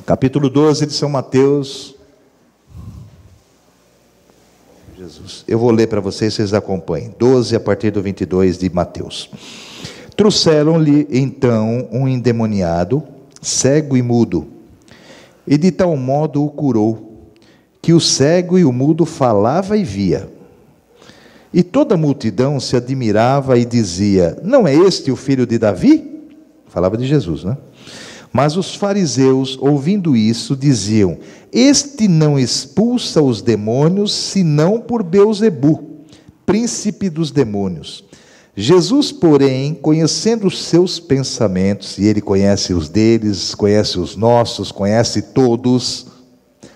Capítulo 12 de São Mateus. Jesus. Eu vou ler para vocês, vocês acompanhem. 12 a partir do 22 de Mateus. Trouxeram-lhe então um endemoniado, cego e mudo, e de tal modo o curou, que o cego e o mudo falava e via. E toda a multidão se admirava e dizia: não é este o filho de Davi? Falava de Jesus, né? Mas os fariseus, ouvindo isso, diziam: este não expulsa os demônios, senão por Beelzebu, príncipe dos demônios. Jesus, porém, conhecendo os seus pensamentos, e ele conhece os deles, conhece os nossos, conhece todos,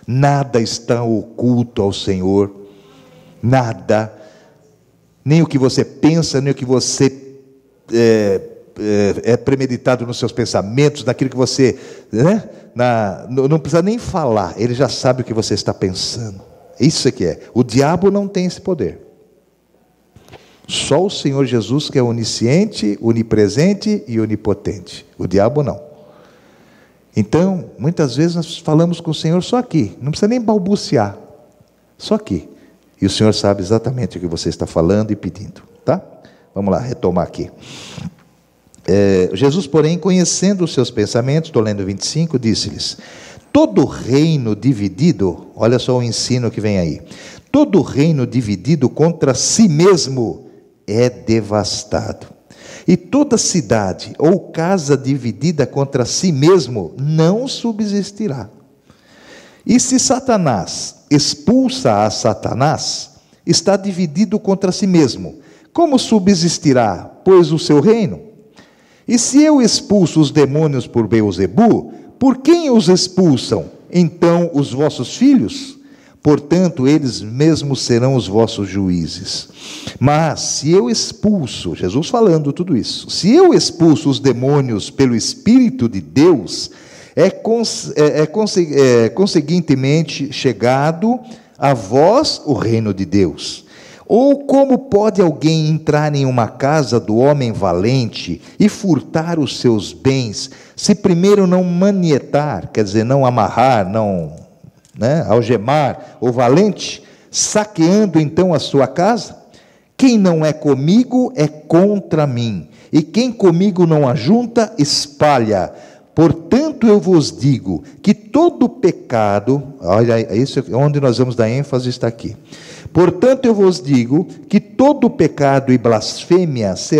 nada está oculto ao Senhor, nada, nem o que você pensa, nem o que você é premeditado nos seus pensamentos, naquilo que você, né? Não precisa nem falar, ele já sabe o que você está pensando. Isso é que é. O diabo não tem esse poder. Só o Senhor Jesus, que é onisciente, onipresente e onipotente. O diabo não. Então, muitas vezes nós falamos com o Senhor só aqui, não precisa nem balbuciar, só aqui. E o Senhor sabe exatamente o que você está falando e pedindo, tá? Vamos lá, retomar aqui. Jesus, porém, conhecendo os seus pensamentos, estou lendo 25, disse-lhes: todo reino dividido, olha só o ensino que vem aí, todo reino dividido contra si mesmo é devastado, e toda cidade ou casa dividida contra si mesmo não subsistirá. E se Satanás expulsa a Satanás, está dividido contra si mesmo, como subsistirá, pois, o seu reino? E se eu expulso os demônios por Beelzebu, por quem os expulsam? Então os vossos filhos? Portanto, eles mesmos serão os vossos juízes. Mas se eu expulso, Jesus falando tudo isso, se eu expulso os demônios pelo Espírito de Deus, conseguintemente chegado a vós o reino de Deus. Ou como pode alguém entrar em uma casa do homem valente e furtar os seus bens, se primeiro não manietar, quer dizer, não amarrar, não, algemar o valente, saqueando então a sua casa? Quem não é comigo é contra mim, e quem comigo não ajunta, espalha. Portanto, eu vos digo que todo pecado, olha, isso onde nós vamos dar ênfase está aqui. Portanto, eu vos digo que todo pecado e blasfêmia se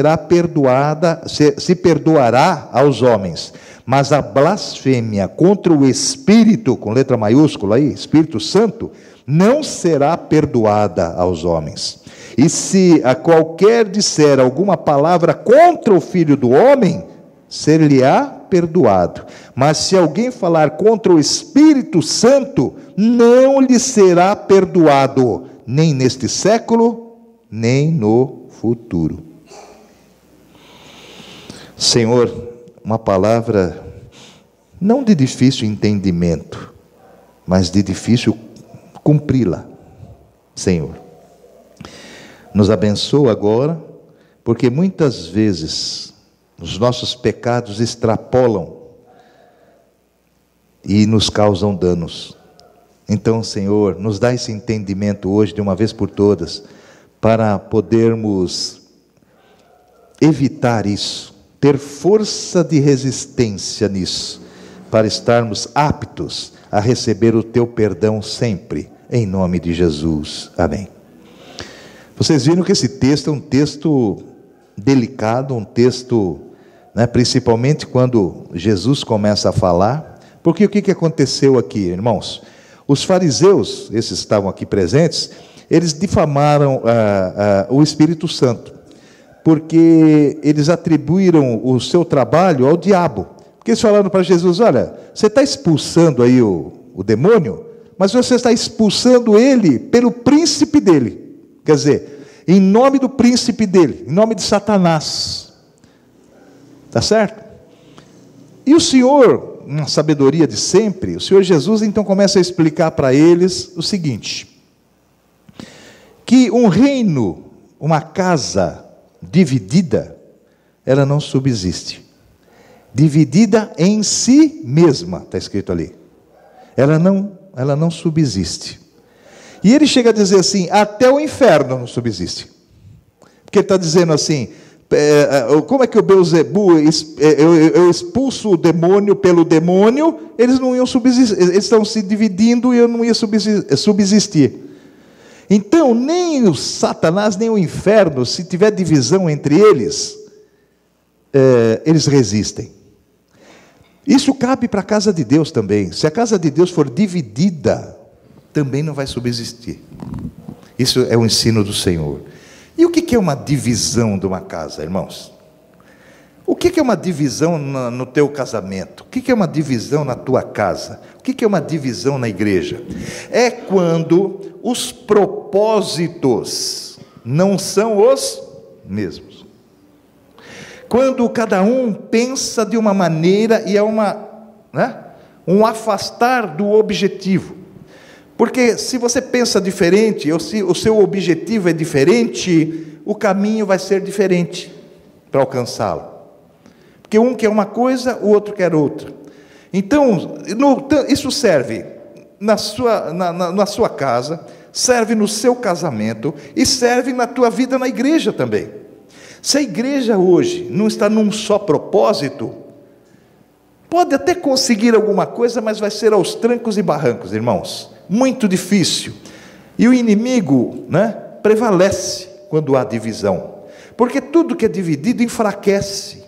perdoará aos homens, mas a blasfêmia contra o Espírito, com letra maiúscula aí, Espírito Santo, não será perdoada aos homens. E se a qualquer disser alguma palavra contra o Filho do Homem, ser-lhe-á perdoado. Mas se alguém falar contra o Espírito Santo, não lhe será perdoado, nem neste século, nem no futuro. Senhor, uma palavra não de difícil entendimento, mas de difícil cumpri-la. Senhor, nos abençoa agora, porque muitas vezes os nossos pecados extrapolam e nos causam danos. Então, Senhor, nos dá esse entendimento hoje, de uma vez por todas, para podermos evitar isso, ter força de resistência nisso, para estarmos aptos a receber o Teu perdão sempre, em nome de Jesus. Amém. Vocês viram que esse texto é um texto delicado, um texto, principalmente quando Jesus começa a falar, porque o que aconteceu aqui, irmãos? Os fariseus, esses que estavam aqui presentes, eles difamaram o Espírito Santo, porque eles atribuíram o seu trabalho ao diabo. Porque eles falaram para Jesus: olha, você está expulsando aí o demônio, mas você está expulsando ele pelo príncipe dele. Quer dizer, em nome do príncipe dele, em nome de Satanás. Está certo? E o Senhor, na sabedoria de sempre, o Senhor Jesus então começa a explicar para eles o seguinte: que um reino, uma casa dividida, ela não subsiste. Dividida em si mesma, está escrito ali. ela não subsiste. E ele chega a dizer assim, até o inferno não subsiste. Porque ele está dizendo assim, como é que o Beelzebu, eu expulso o demônio pelo demônio, eles não iam subsistir, eles estão se dividindo e eu não ia subsistir. Então, nem o Satanás, nem o inferno, se tiver divisão entre eles, eles resistem. Isso cabe para a casa de Deus também. Se a casa de Deus for dividida, também não vai subsistir. Isso é o ensino do Senhor. E o que é uma divisão de uma casa, irmãos? O que é uma divisão no teu casamento? O que é uma divisão na tua casa? O que é uma divisão na igreja? É quando os propósitos não são os mesmos. Quando cada um pensa de uma maneira e é um afastar do objetivo. Porque se você pensa diferente, ou se o seu objetivo é diferente, o caminho vai ser diferente para alcançá-lo. Porque um quer uma coisa, o outro quer outra. Então, isso serve na sua casa, serve no seu casamento e serve na tua vida na igreja também. Se a igreja hoje não está num só propósito, pode até conseguir alguma coisa, mas vai ser aos trancos e barrancos, irmãos. Muito difícil. E o inimigo, prevalece quando há divisão. Porque tudo que é dividido enfraquece.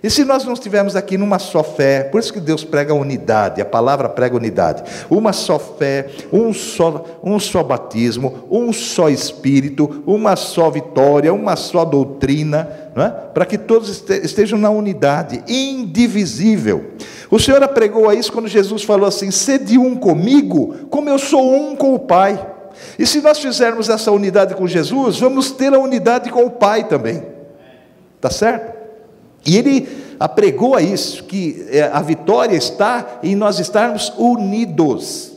E se nós não estivermos aqui numa só fé, por isso que Deus prega a unidade, a palavra prega a unidade, uma só fé, um só batismo, um só Espírito, uma só vitória, uma só doutrina, para que todos estejam na unidade, indivisível. O Senhor apregou a isso quando Jesus falou assim, sede um comigo, como eu sou um com o Pai. E se nós fizermos essa unidade com Jesus, vamos ter a unidade com o Pai também, está certo? E ele apregou a isso, que a vitória está em nós estarmos unidos.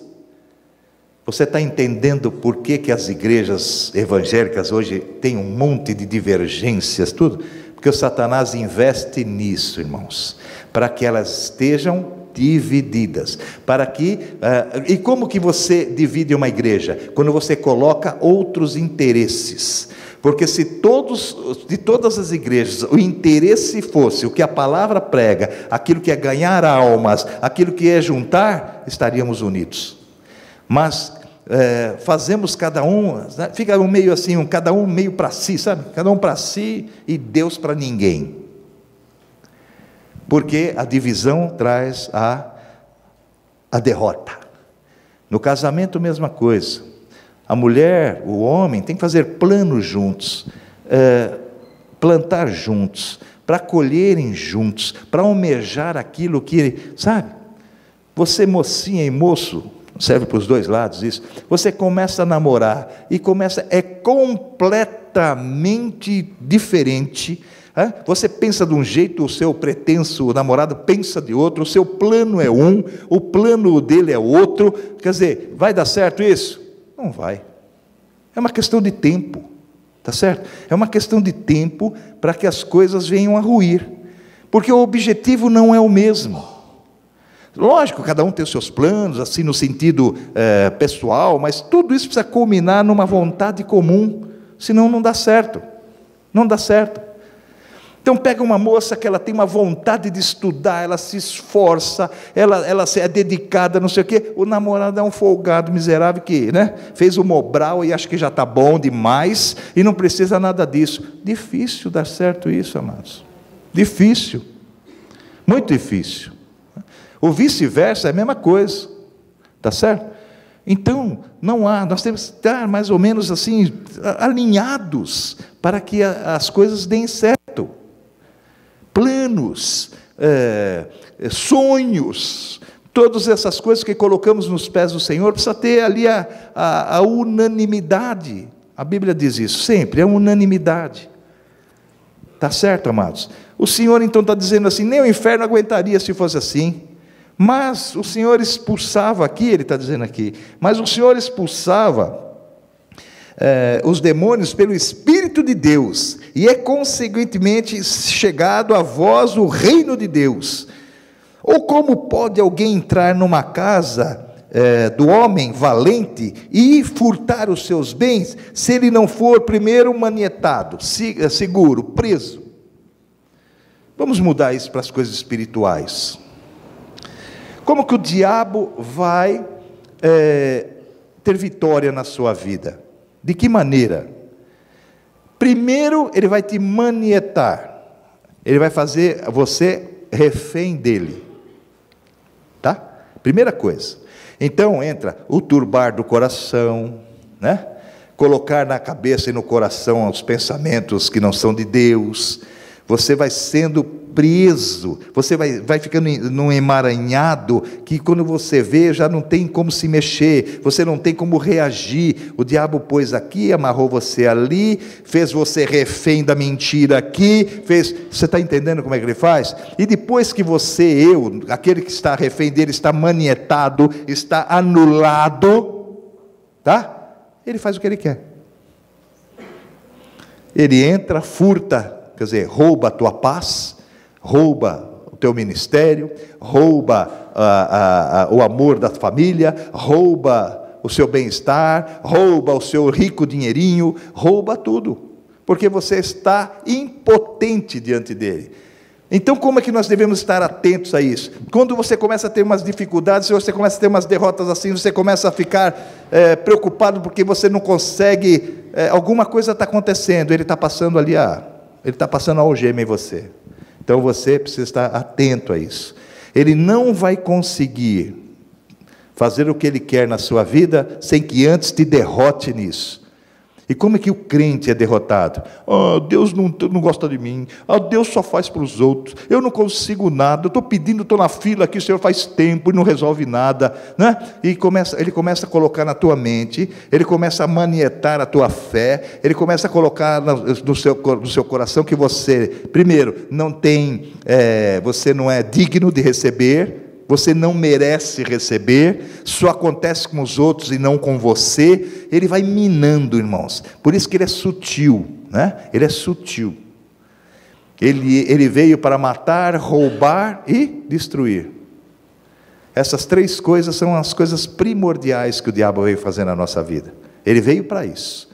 Você está entendendo por que as igrejas evangélicas hoje têm um monte de divergências, tudo? Porque o Satanás investe nisso, irmãos, para que elas estejam divididas, e como que você divide uma igreja? Quando você coloca outros interesses. Porque se de todas as igrejas, o interesse fosse o que a palavra prega, aquilo que é ganhar almas, aquilo que é juntar, estaríamos unidos. Mas fazemos cada um, fica um meio assim, cada um meio para si, sabe? Cada um para si e Deus para ninguém. Porque a divisão traz a derrota. No casamento, mesma coisa. A mulher, o homem, tem que fazer planos juntos, plantar juntos, para colherem juntos, para almejar aquilo que, sabe? Você, mocinha e moço, serve para os dois lados isso, você começa a namorar, e é completamente diferente. Você pensa de um jeito, o seu pretenso namorado pensa de outro, o seu plano é um, o plano dele é outro, quer dizer, vai dar certo isso? Não vai. É uma questão de tempo, tá certo? É uma questão de tempo para que as coisas venham a ruir, porque o objetivo não é o mesmo. Lógico, cada um tem os seus planos, assim no sentido pessoal, mas tudo isso precisa culminar numa vontade comum, senão não dá certo. Não dá certo. Então pega uma moça que ela tem uma vontade de estudar, ela se esforça, ela é dedicada, não sei o quê, o namorado é um folgado miserável que fez o Mobral e acha que já está bom demais, e não precisa nada disso. Difícil dar certo isso, amados. Difícil. Muito difícil. O vice-versa é a mesma coisa. Está certo? Então, nós temos que estar mais ou menos assim, alinhados, para que as coisas deem certo. Planos, sonhos, todas essas coisas que colocamos nos pés do Senhor, precisa ter ali a unanimidade. A Bíblia diz isso sempre, é unanimidade. Está certo, amados? O Senhor então está dizendo assim, nem o inferno aguentaria se fosse assim, mas o Senhor expulsava aqui, ele está dizendo aqui, mas o Senhor expulsava os demônios pelo Espírito de Deus, e é consequentemente chegado a vós o reino de Deus. Ou como pode alguém entrar numa casa do homem valente e furtar os seus bens, se ele não for primeiro manietado, seguro, preso. Vamos mudar isso para as coisas espirituais. Como que o diabo vai ter vitória na sua vida? De que maneira? Primeiro, ele vai te manietar. Ele vai fazer você refém dele. Tá? Primeira coisa. Então entra o turbar do coração, né? Colocar na cabeça e no coração os pensamentos que não são de Deus. Você vai sendo preso, você vai ficando num emaranhado, que quando você vê, já não tem como se mexer, você não tem como reagir. O diabo pôs aqui, amarrou você ali, fez você refém da mentira aqui, você está entendendo como é que ele faz? E depois que aquele que está refém dele, está manietado, está anulado, tá? Ele faz o que ele quer. Ele entra, furta, quer dizer, rouba a tua paz, rouba o teu ministério, rouba o amor da família, rouba o seu bem-estar, rouba o seu rico dinheirinho, rouba tudo, porque você está impotente diante dele. Então, como é que nós devemos estar atentos a isso? Quando você começa a ter umas dificuldades, você começa a ter umas derrotas assim, você começa a ficar preocupado porque você não consegue, alguma coisa está acontecendo, ele está passando ali ele está passando a algema em você. Então você precisa estar atento a isso. Ele não vai conseguir fazer o que ele quer na sua vida sem que antes te derrote nisso. E como é que o crente é derrotado? Deus não gosta de mim. Deus só faz para os outros. Eu não consigo nada. Eu estou pedindo, estou na fila aqui, o Senhor faz tempo e não resolve nada, né? E ele começa a colocar na tua mente, ele começa a manietar a tua fé, ele começa a colocar no seu coração que você, primeiro, você não é digno de receber. Você não merece receber, só acontece com os outros e não com você. Ele vai minando, irmãos. Por isso que ele é sutil, né? Ele é sutil. Ele veio para matar, roubar e destruir. Essas três coisas são as coisas primordiais que o diabo veio fazer na nossa vida. Ele veio para isso.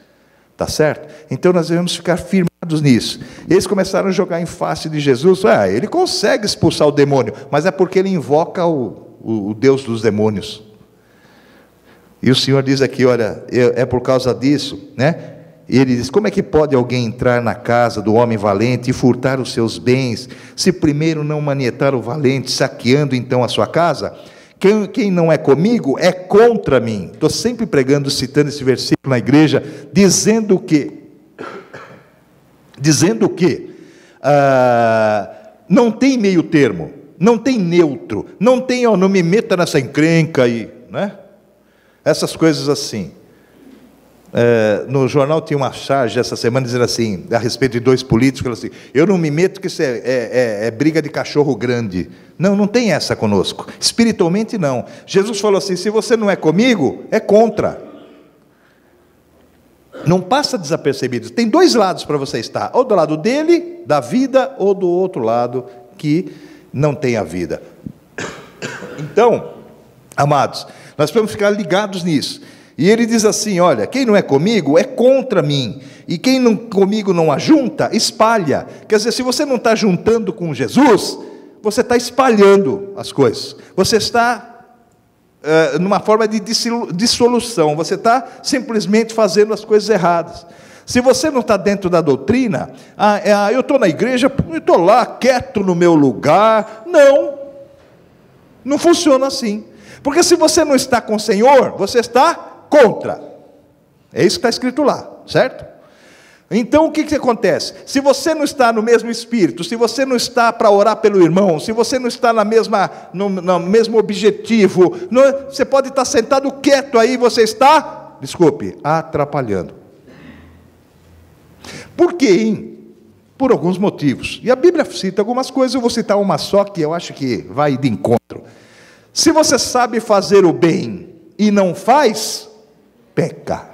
Tá certo? Então nós devemos ficar firmados nisso. Eles começaram a jogar em face de Jesus. Ele consegue expulsar o demônio, mas é porque ele invoca o Deus dos demônios. E o Senhor diz aqui, olha, é por causa disso, né? E ele diz, como é que pode alguém entrar na casa do homem valente e furtar os seus bens, se primeiro não manietar o valente, saqueando então a sua casa? Quem não é comigo é contra mim. Estou sempre pregando, citando esse versículo na igreja, dizendo que não tem meio termo, não tem neutro, não tem, não me meta nessa encrenca aí, né? Essas coisas assim. No jornal tinha uma charge essa semana dizendo assim, a respeito de dois políticos, assim, eu não me meto que isso é briga de cachorro grande. Não tem essa conosco. Espiritualmente não. Jesus falou assim, se você não é comigo, é contra. Não passa desapercebido. Tem dois lados para você estar, ou do lado dele, da vida, ou do outro lado, que não tem a vida. Então, amados, nós precisamos ficar ligados nisso. E ele diz assim, olha, quem não é comigo é contra mim, e quem comigo não ajunta, espalha. Quer dizer, se você não está juntando com Jesus, você está espalhando as coisas, você está numa forma de dissolução, você está simplesmente fazendo as coisas erradas. Se você não está dentro da doutrina, eu estou na igreja, eu estou lá quieto no meu lugar, não funciona assim, porque se você não está com o Senhor, você está contra. É isso que está escrito lá, certo? Então o que acontece? Se você não está no mesmo espírito, se você não está para orar pelo irmão, se você não está no mesmo objetivo, você pode estar sentado quieto aí, você está, atrapalhando. Por quê? Por alguns motivos. E a Bíblia cita algumas coisas, eu vou citar uma só que eu acho que vai de encontro. Se você sabe fazer o bem e não faz, peca.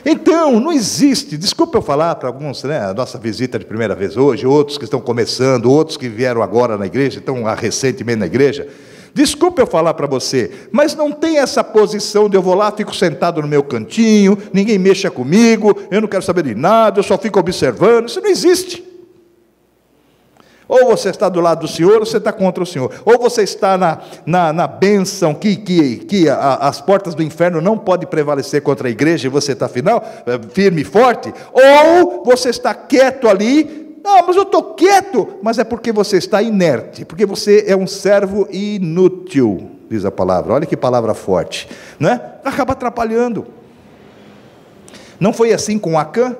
Então, não existe, desculpa eu falar para alguns, né, a nossa visita de primeira vez hoje, outros que estão começando, outros que vieram agora na igreja, estão recentemente na igreja, Desculpa eu falar para você, mas não tem essa posição de eu vou lá, fico sentado no meu cantinho, ninguém mexa comigo, eu não quero saber de nada, eu só fico observando. Isso não existe. Ou você está do lado do Senhor, ou você está contra o Senhor. Ou você está na bênção que as portas do inferno não podem prevalecer contra a igreja, e você está firme e forte. Ou você está quieto ali. Não, mas eu estou quieto. Mas é porque você está inerte, porque você é um servo inútil, diz a palavra. Olha que palavra forte, né? Acaba atrapalhando. Não foi assim com Acã?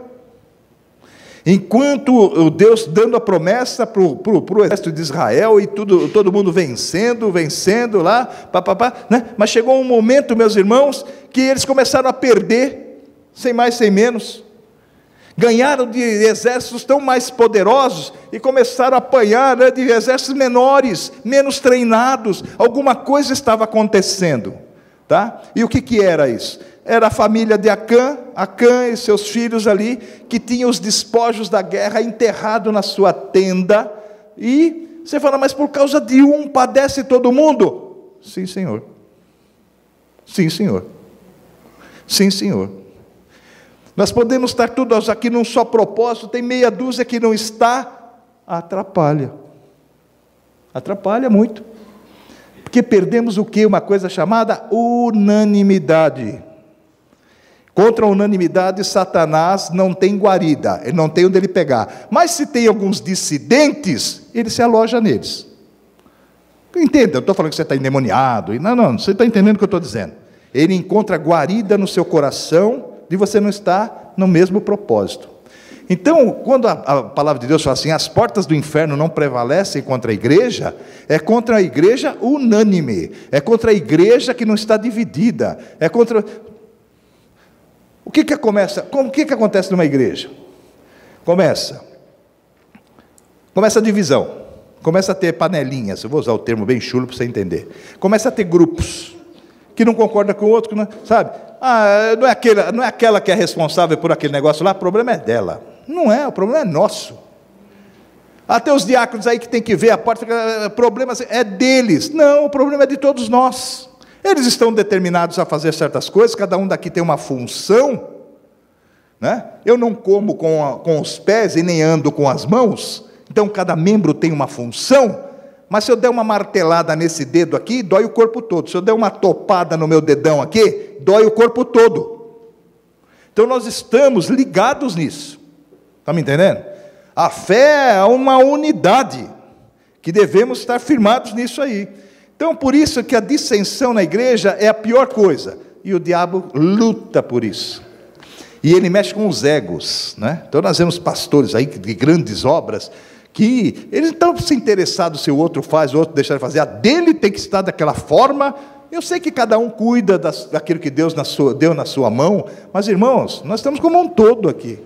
Enquanto Deus dando a promessa para o exército de Israel, e todo mundo vencendo lá, né? Mas chegou um momento, meus irmãos, que eles começaram a perder, sem mais, sem menos. Ganharam de exércitos tão mais poderosos, e começaram a apanhar, né, de exércitos menores, menos treinados. Alguma coisa estava acontecendo, tá? E o que era isso? Era a família de Acã e seus filhos ali, que tinham os despojos da guerra enterrado na sua tenda. E você fala, mas por causa de um padece todo mundo? Sim, Senhor. Sim, Senhor. Sim, Senhor. Nós podemos estar todos aqui num só propósito, tem meia dúzia que não está, atrapalha. Atrapalha muito. Porque perdemos o quê? Uma coisa chamada unanimidade. Contra a unanimidade, Satanás não tem guarida, ele não tem onde ele pegar. Mas se tem alguns dissidentes, ele se aloja neles. Entenda, eu estou falando que você está endemoniado. Não, você está entendendo o que eu estou dizendo. Ele encontra guarida no seu coração, de você não estar no mesmo propósito. Então, quando a palavra de Deus fala assim, as portas do inferno não prevalecem contra a igreja, é contra a igreja unânime, é contra a igreja que não está dividida, é contra... O que acontece numa igreja? Começa a divisão, começa a ter panelinhas, eu vou usar o termo bem chulo para você entender. Começa a ter grupos, que não concorda com o outro, que não, sabe? Não é aquela que é responsável por aquele negócio lá, o problema é dela. Não é, o problema é nosso. Até os diáconos aí que tem que ver a porta, o problema é deles. Não, o problema é de todos nós. Eles estão determinados a fazer certas coisas, cada um daqui tem uma função, né? Eu não como com os pés e nem ando com as mãos, então cada membro tem uma função, mas se eu der uma martelada nesse dedo aqui, dói o corpo todo. Se eu der uma topada no meu dedão aqui, dói o corpo todo. Então nós estamos ligados nisso, está me entendendo? A fé é uma unidade, que devemos estar firmados nisso aí. Então, por isso que a dissensão na igreja é a pior coisa. E o diabo luta por isso. E ele mexe com os egos, né? Então, nós vemos pastores aí de grandes obras, que eles estão se interessados se o outro faz, o outro deixa de fazer. A dele tem que estar daquela forma. Eu sei que cada um cuida daquilo que Deus deu na sua mão. Mas, irmãos, nós estamos como um todo aqui.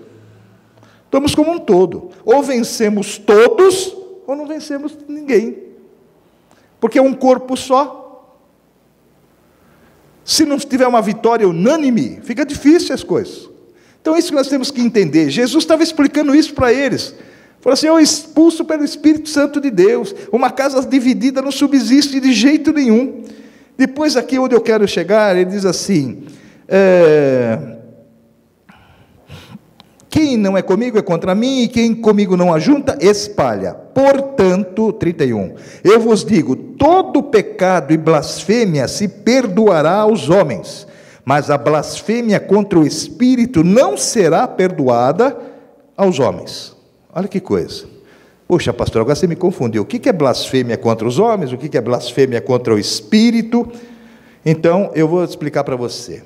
Estamos como um todo. Ou vencemos todos, ou não vencemos ninguém. Porque é um corpo só. Se não tiver uma vitória unânime, fica difícil as coisas. Então é isso que nós temos que entender. Jesus estava explicando isso para eles. Falou assim, eu expulso pelo Espírito Santo de Deus. Uma casa dividida não subsiste de jeito nenhum. Depois aqui onde eu quero chegar, ele diz assim, quem não é comigo é contra mim, e quem comigo não ajunta, espalha. Portanto, 31, eu vos digo, todo pecado e blasfêmia se perdoará aos homens, mas a blasfêmia contra o Espírito não será perdoada aos homens. Olha que coisa. Poxa, pastor, agora você me confundiu. O que é blasfêmia contra os homens? O que é blasfêmia contra o Espírito? Então, eu vou explicar para você.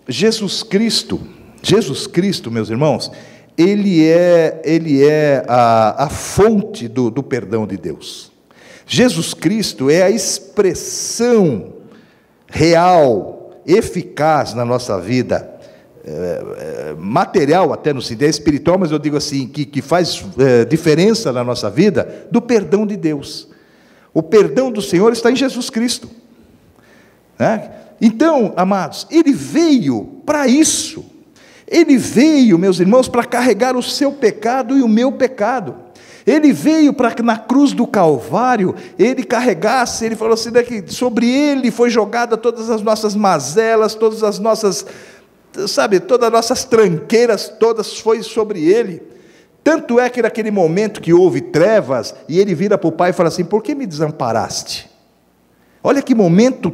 Jesus Cristo, meus irmãos, Ele é a fonte do perdão de Deus. Jesus Cristo é a expressão real, eficaz na nossa vida, material até no sentido espiritual, mas eu digo assim, que faz diferença na nossa vida, do perdão de Deus. O perdão do Senhor está em Jesus Cristo, né? Então, amados, Ele veio para isso. Ele veio, meus irmãos, para carregar o seu pecado e o meu pecado. Ele veio para que na cruz do Calvário, ele carregasse, ele falou assim, né, que sobre ele foi jogada todas as nossas mazelas, todas as nossas, sabe, todas as nossas tranqueiras, todas foi sobre ele. Tanto é que naquele momento que houve trevas, e ele vira para o pai e fala assim, por que me desamparaste? Olha que momento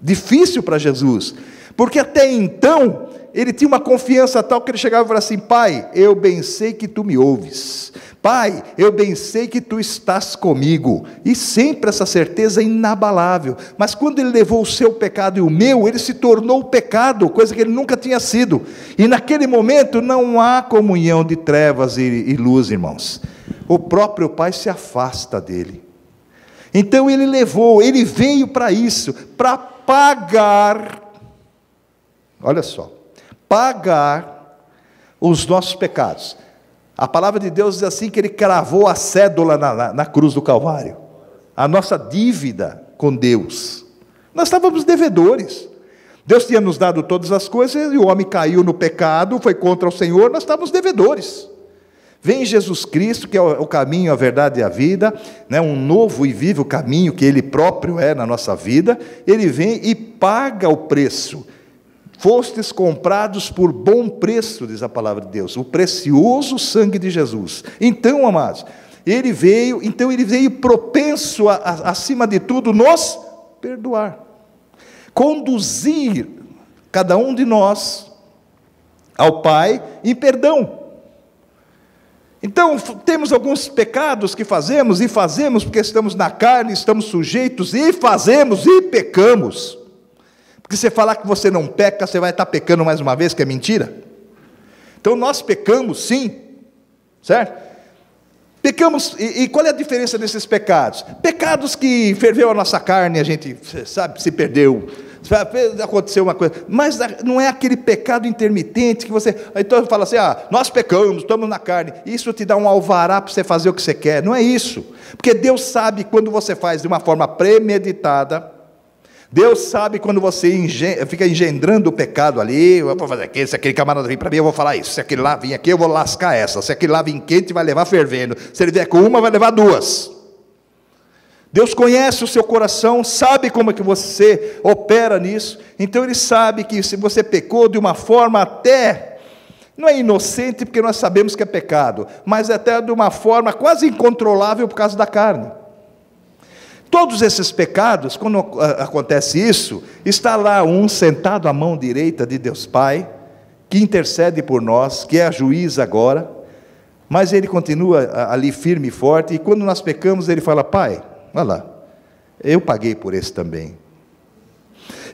difícil para Jesus, porque até então, ele tinha uma confiança tal que ele chegava e falava assim, pai, eu bem sei que tu me ouves, pai, eu bem sei que tu estás comigo, e sempre essa certeza inabalável. Mas quando ele levou o seu pecado e o meu, ele se tornou pecado, coisa que ele nunca tinha sido, e naquele momento não há comunhão de trevas e luz, irmãos. O próprio pai se afasta dele. Então ele veio para isso, para pagar, olha só, pagar os nossos pecados. A palavra de Deus diz assim, que ele cravou a cédula na cruz do Calvário, a nossa dívida com Deus. Nós estávamos devedores, Deus tinha nos dado todas as coisas, e o homem caiu no pecado, foi contra o Senhor, nós estávamos devedores. Vem Jesus Cristo, que é o caminho, a verdade e a vida, né, um novo e vivo caminho, que Ele próprio é na nossa vida. Ele vem e paga o preço. Fostes comprados por bom preço, diz a palavra de Deus, o precioso sangue de Jesus. Então, amados, ele veio propenso acima de tudo, nos perdoar, conduzir cada um de nós ao Pai em perdão. Então, temos alguns pecados que fazemos, e fazemos porque estamos na carne, estamos sujeitos, e fazemos e pecamos. Porque você falar que você não peca, você vai estar pecando mais uma vez, que é mentira. Então, nós pecamos sim, certo? Pecamos, e qual é a diferença desses pecados? Pecados que ferveu a nossa carne, a gente, sabe, se perdeu, aconteceu uma coisa, mas não é aquele pecado intermitente que você, então fala assim, nós pecamos, estamos na carne, isso te dá um alvará para você fazer o que você quer. Não é isso, porque Deus sabe quando você faz de uma forma premeditada, Deus sabe quando você fica engendrando o pecado ali, eu vou fazer aquilo, se aquele camarada vir para mim, eu vou falar isso, se aquele lá vir aqui, eu vou lascar essa, se aquele lá vir quente, vai levar fervendo, se ele vier com uma, vai levar duas. Deus conhece o seu coração, sabe como é que você opera nisso, então Ele sabe que se você pecou de uma forma até, não é inocente, porque nós sabemos que é pecado, mas até de uma forma quase incontrolável por causa da carne. Todos esses pecados, quando acontece isso, está lá um sentado à mão direita de Deus Pai, que intercede por nós, que é a juiz agora, mas Ele continua ali firme e forte, e quando nós pecamos, Ele fala, Pai, olha lá, eu paguei por esse também.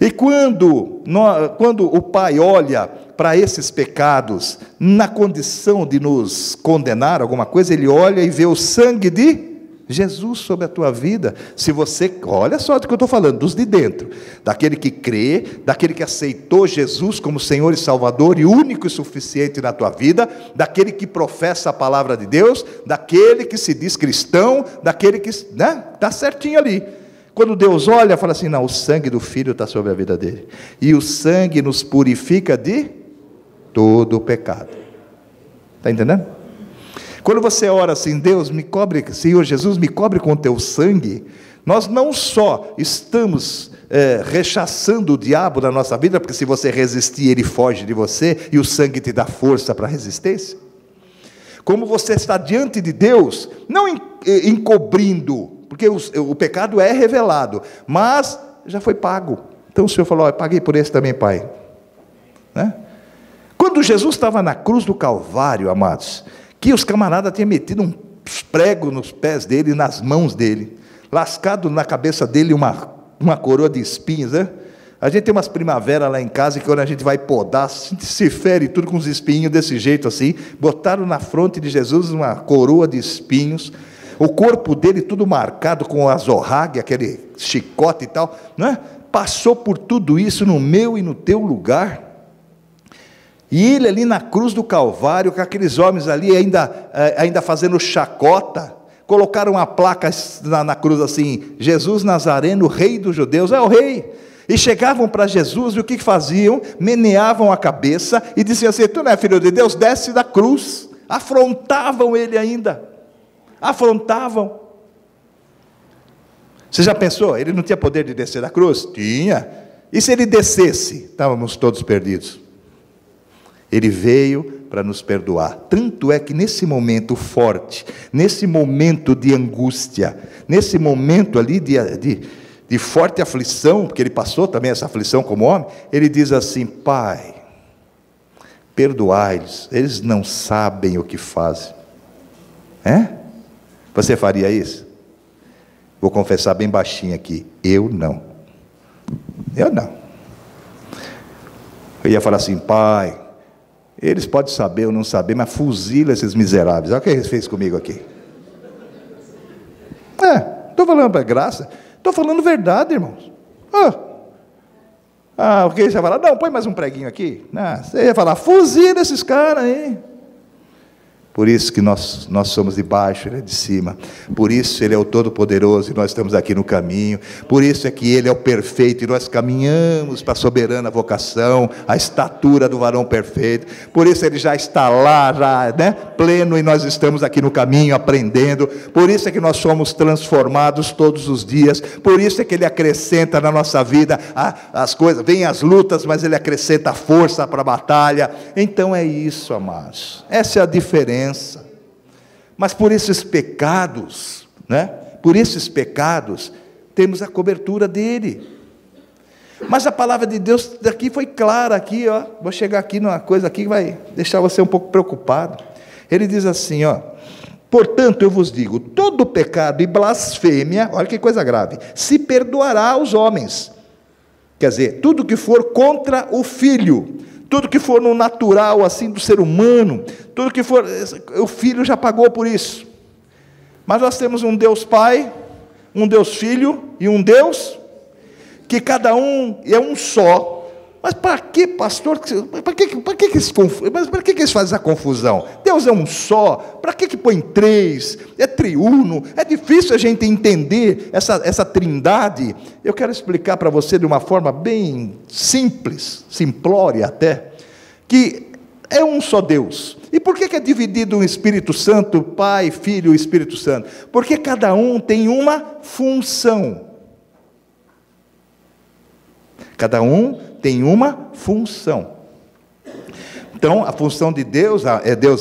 E quando o Pai olha para esses pecados, na condição de nos condenar alguma coisa, Ele olha e vê o sangue de Jesus sobre a tua vida. Se você, olha só do que eu estou falando, dos de dentro, daquele que crê, daquele que aceitou Jesus como Senhor e Salvador e único e suficiente na tua vida, daquele que professa a palavra de Deus, daquele que se diz cristão, daquele que, né, está certinho ali. Quando Deus olha, fala assim, não, o sangue do Filho está sobre a vida dele, e o sangue nos purifica de todo o pecado. Está entendendo? Quando você ora assim, Deus me cobre, Senhor Jesus, me cobre com o teu sangue, nós não só estamos rechaçando o diabo na nossa vida, porque se você resistir, ele foge de você, e o sangue te dá força para a resistência, como você está diante de Deus, não encobrindo, porque o pecado é revelado, mas já foi pago. Então o Senhor falou, eu paguei por esse também, Pai. Né? Quando Jesus estava na cruz do Calvário, amados, que os camaradas tinham metido uns pregos nos pés dele e nas mãos dele, lascado na cabeça dele uma coroa de espinhos, né? A gente tem umas primaveras lá em casa, que quando a gente vai podar, se fere tudo com os espinhos desse jeito assim, botaram na fronte de Jesus uma coroa de espinhos, o corpo dele tudo marcado com azorrague, aquele chicote e tal, né? Passou por tudo isso no meu e no teu lugar. E ele ali na cruz do Calvário, com aqueles homens ali ainda fazendo chacota, colocaram uma placa na cruz assim, Jesus Nazareno, rei dos judeus, é o rei. E chegavam para Jesus, e o que faziam? Meneavam a cabeça, e diziam assim, tu não é filho de Deus? Desce da cruz. Afrontavam ele ainda, afrontavam. Você já pensou? Ele não tinha poder de descer da cruz? Tinha. E se ele descesse? Estávamos todos perdidos. Ele veio para nos perdoar. Tanto é que nesse momento forte, nesse momento de angústia, nesse momento ali de forte aflição, porque ele passou também essa aflição como homem, ele diz assim: Pai, perdoai-lhes, eles não sabem o que fazem. Você faria isso? Vou confessar bem baixinho aqui, eu não. Eu ia falar assim: Pai, eles podem saber ou não saber, mas fuzila esses miseráveis. Olha o que eles fez comigo aqui. Estou falando para graça, estou falando verdade, irmãos. O que você ia falar? Não, põe mais um preguinho aqui. Você ia falar: fuzila esses caras aí. Por isso que nós somos de baixo, Ele é de cima. Por isso Ele é o Todo-Poderoso e nós estamos aqui no caminho. Por isso é que Ele é o perfeito e nós caminhamos para a soberana vocação, a estatura do varão perfeito. Por isso Ele já está lá, pleno, e nós estamos aqui no caminho aprendendo. Por isso é que nós somos transformados todos os dias. Por isso é que Ele acrescenta na nossa vida as coisas. Vem as lutas, mas Ele acrescenta força para a batalha. Então é isso, amados. Essa é a diferença. Mas por esses pecados, temos a cobertura dele. Mas a palavra de Deus daqui foi clara aqui, vou chegar aqui numa coisa aqui que vai deixar você um pouco preocupado. Ele diz assim, portanto eu vos digo, todo pecado e blasfêmia, olha que coisa grave, se perdoará aos homens. Quer dizer, tudo que for contra o Filho, tudo que for no natural, assim, do ser humano, tudo que for, o Filho já pagou por isso. Mas nós temos um Deus Pai, um Deus Filho e um Deus que cada um é um só. Mas para que, pastor? Para que eles fazem essa confusão? Deus é um só. Para que põe três? É triuno. É difícil a gente entender essa trindade. Eu quero explicar para você de uma forma bem simples, simplória até, que é um só Deus. E por que é dividido o Espírito Santo, Pai, Filho e Espírito Santo? Porque cada um tem uma função. Cada um tem uma função. Então, a função de Deus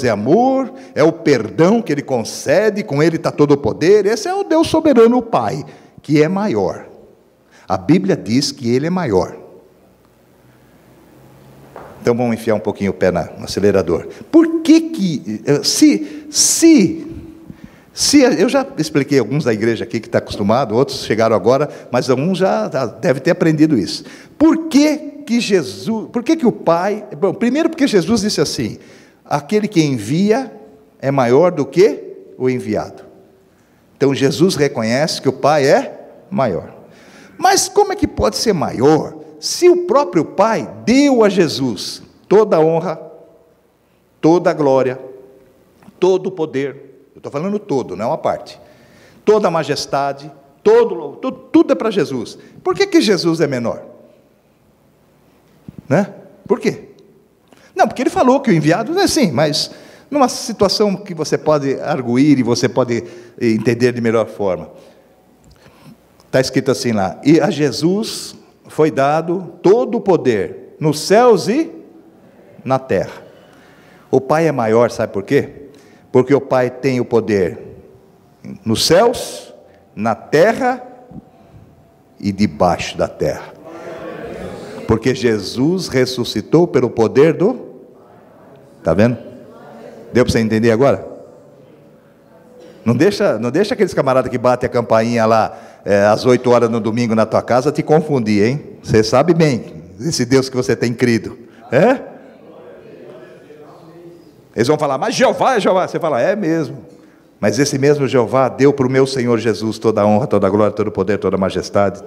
é amor, é o perdão que Ele concede, com Ele está todo o poder. Esse é o Deus soberano, o Pai, que é maior. A Bíblia diz que Ele é maior. Então, vamos enfiar um pouquinho o pé no acelerador. Por que eu já expliquei alguns da igreja aqui que está acostumado, outros chegaram agora, mas alguns já devem ter aprendido isso. Por que o Pai... Bom, primeiro porque Jesus disse assim, aquele que envia é maior do que o enviado. Então Jesus reconhece que o Pai é maior. Mas como é que pode ser maior, se o próprio Pai deu a Jesus toda a honra, toda a glória, todo o poder... Estou falando todo, não é uma parte. Toda a majestade, tudo é para Jesus. Por que Jesus é menor? Por quê? Não, porque Ele falou que o enviado é assim, mas numa situação que você pode arguir e você pode entender de melhor forma. Está escrito assim lá, e a Jesus foi dado todo o poder, nos céus e na terra. O Pai é maior, sabe por quê? Porque o Pai tem o poder nos céus, na terra e debaixo da terra. Porque Jesus ressuscitou pelo poder do... Está vendo? Deu para você entender agora? Não deixa aqueles camaradas que batem a campainha lá às 8 horas no domingo na tua casa te confundir, hein? Você sabe bem esse Deus que você tem crido. Eles vão falar, mas Jeová é Jeová. Você fala, é mesmo. Mas esse mesmo Jeová deu para o meu Senhor Jesus toda a honra, toda a glória, todo o poder, toda a majestade.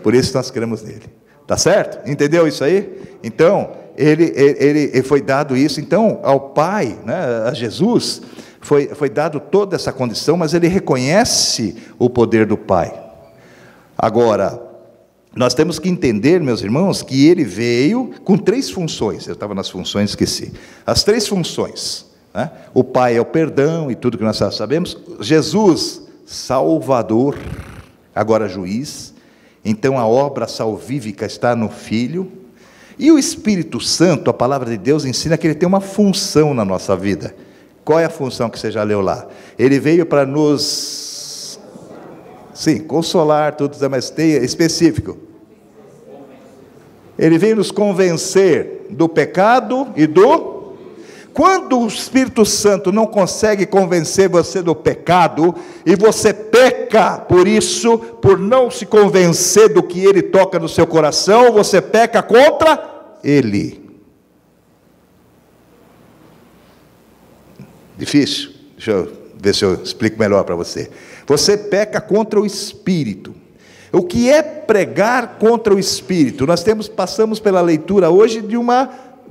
Por isso nós cremos nele. Tá certo? Entendeu isso aí? Então, ele foi dado isso. Então, ao Pai, a Jesus, foi dado toda essa condição, mas ele reconhece o poder do Pai. Agora, nós temos que entender, meus irmãos, que ele veio com 3 funções. Eu estava nas funções, esqueci. As 3 funções. né? O Pai é o perdão e tudo que nós sabemos. Jesus, Salvador, agora juiz. Então a obra salvífica está no Filho. E o Espírito Santo, a palavra de Deus ensina que ele tem uma função na nossa vida. Qual é a função que você já leu lá? Ele veio para nos, sim, consolar, tudo, mas tem específico. Ele veio nos convencer do pecado e do... Quando o Espírito Santo não consegue convencer você do pecado, e você peca por isso, por não se convencer do que ele toca no seu coração, você peca contra ele. Difícil? Deixa eu ver se eu explico melhor para você. Você peca contra o Espírito. O que é pregar contra o Espírito? Nós passamos pela leitura hoje de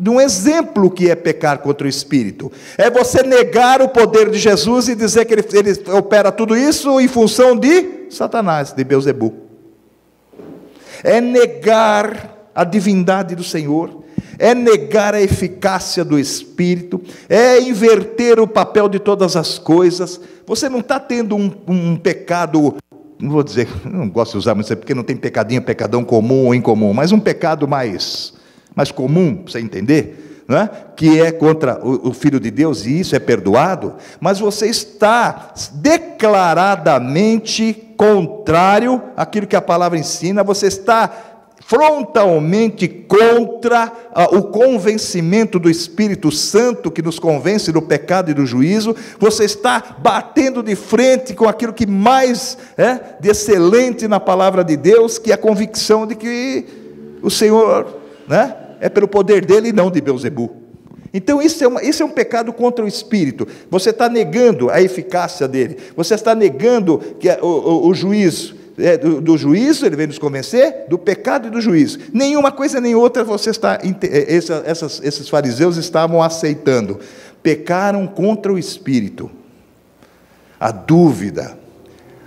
um exemplo que é pecar contra o Espírito. É você negar o poder de Jesus e dizer que ele opera tudo isso em função de Satanás, de Beelzebul. É negar a divindade do Senhor, é negar a eficácia do Espírito, é inverter o papel de todas as coisas. Você não está tendo um pecado, não vou dizer, não gosto de usar muito isso, porque não tem pecadão comum ou incomum, mas um pecado mais comum, para você entender, não é? Que é contra o Filho de Deus, e isso é perdoado, mas você está declaradamente contrário àquilo que a palavra ensina, você está frontalmente contra o convencimento do Espírito Santo, que nos convence do pecado e do juízo. Você está batendo de frente com aquilo que mais é de excelente na palavra de Deus, que é a convicção de que o Senhor, né, é pelo poder dele e não de Beelzebul. Então isso é um pecado contra o Espírito. Você está negando a eficácia dele, você está negando que o juízo, do juízo, ele vem nos convencer, do pecado e do juízo. Nenhuma coisa nem outra você está, esses fariseus estavam aceitando. Pecaram contra o Espírito. A dúvida,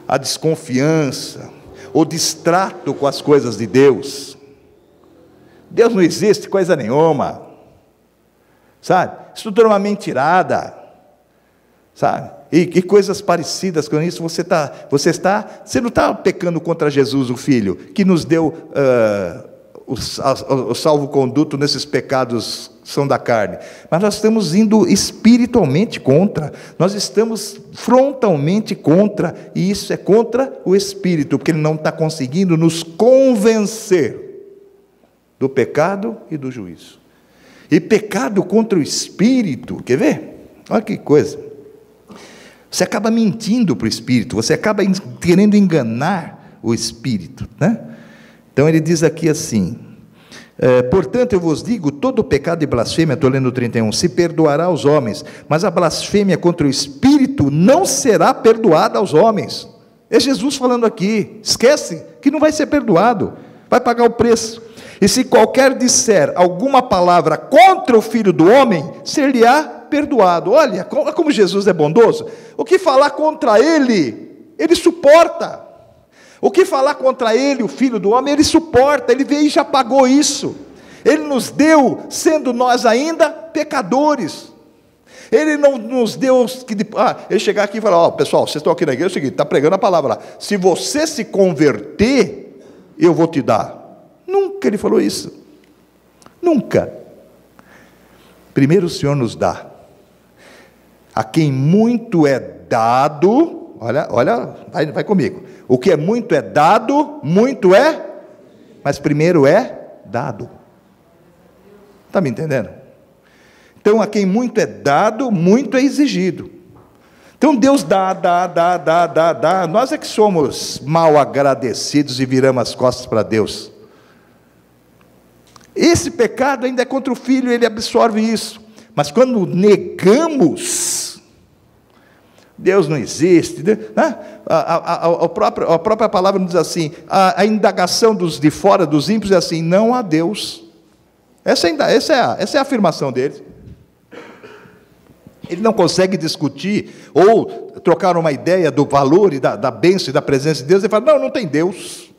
a desconfiança, o distrato com as coisas de Deus. Deus não existe coisa nenhuma, sabe? Isso tudo é uma mentirada, sabe? E coisas parecidas com isso. Você não está pecando contra Jesus, o Filho, que nos deu o salvo-conduto nesses pecados que são da carne, mas nós estamos indo espiritualmente contra, nós estamos frontalmente contra, e isso é contra o Espírito, porque ele não está conseguindo nos convencer do pecado e do juízo. E pecado contra o Espírito, quer ver? Olha que coisa. Você acaba mentindo para o Espírito, você acaba querendo enganar o Espírito, né? Então ele diz aqui assim, portanto eu vos digo, todo pecado e blasfêmia, estou lendo o 31, se perdoará aos homens, mas a blasfêmia contra o Espírito não será perdoada aos homens. É Jesus falando aqui, esquece que não vai ser perdoado, vai pagar o preço. E se qualquer disser alguma palavra contra o Filho do Homem, ser-lhe-á perdoado. Olha como Jesus é bondoso. O que falar contra ele, ele suporta. O que falar contra ele, o Filho do Homem, ele suporta. Ele veio e já pagou isso. Ele nos deu, sendo nós ainda pecadores. Ele não nos deu, ele chegar aqui e falar, pessoal, vocês estão aqui na igreja, é o seguinte, está pregando a palavra lá, se você se converter, eu vou te dar. Nunca ele falou isso, nunca. Primeiro o Senhor nos dá, a quem muito é dado, olha, vai comigo, o que é muito dado, muito é, mas primeiro é dado, está me entendendo? Então a quem muito é dado, muito é exigido. Então Deus dá, nós é que somos mal agradecidos e viramos as costas para Deus. Esse pecado ainda é contra o Filho, ele absorve isso. Mas quando negamos, Deus não existe, né? A própria palavra nos diz assim, a indagação dos de fora, dos ímpios, é assim, não há Deus. Essa é a afirmação deles. Ele não consegue discutir, ou trocar uma ideia do valor e da bênção e da presença de Deus, ele fala, não tem Deus.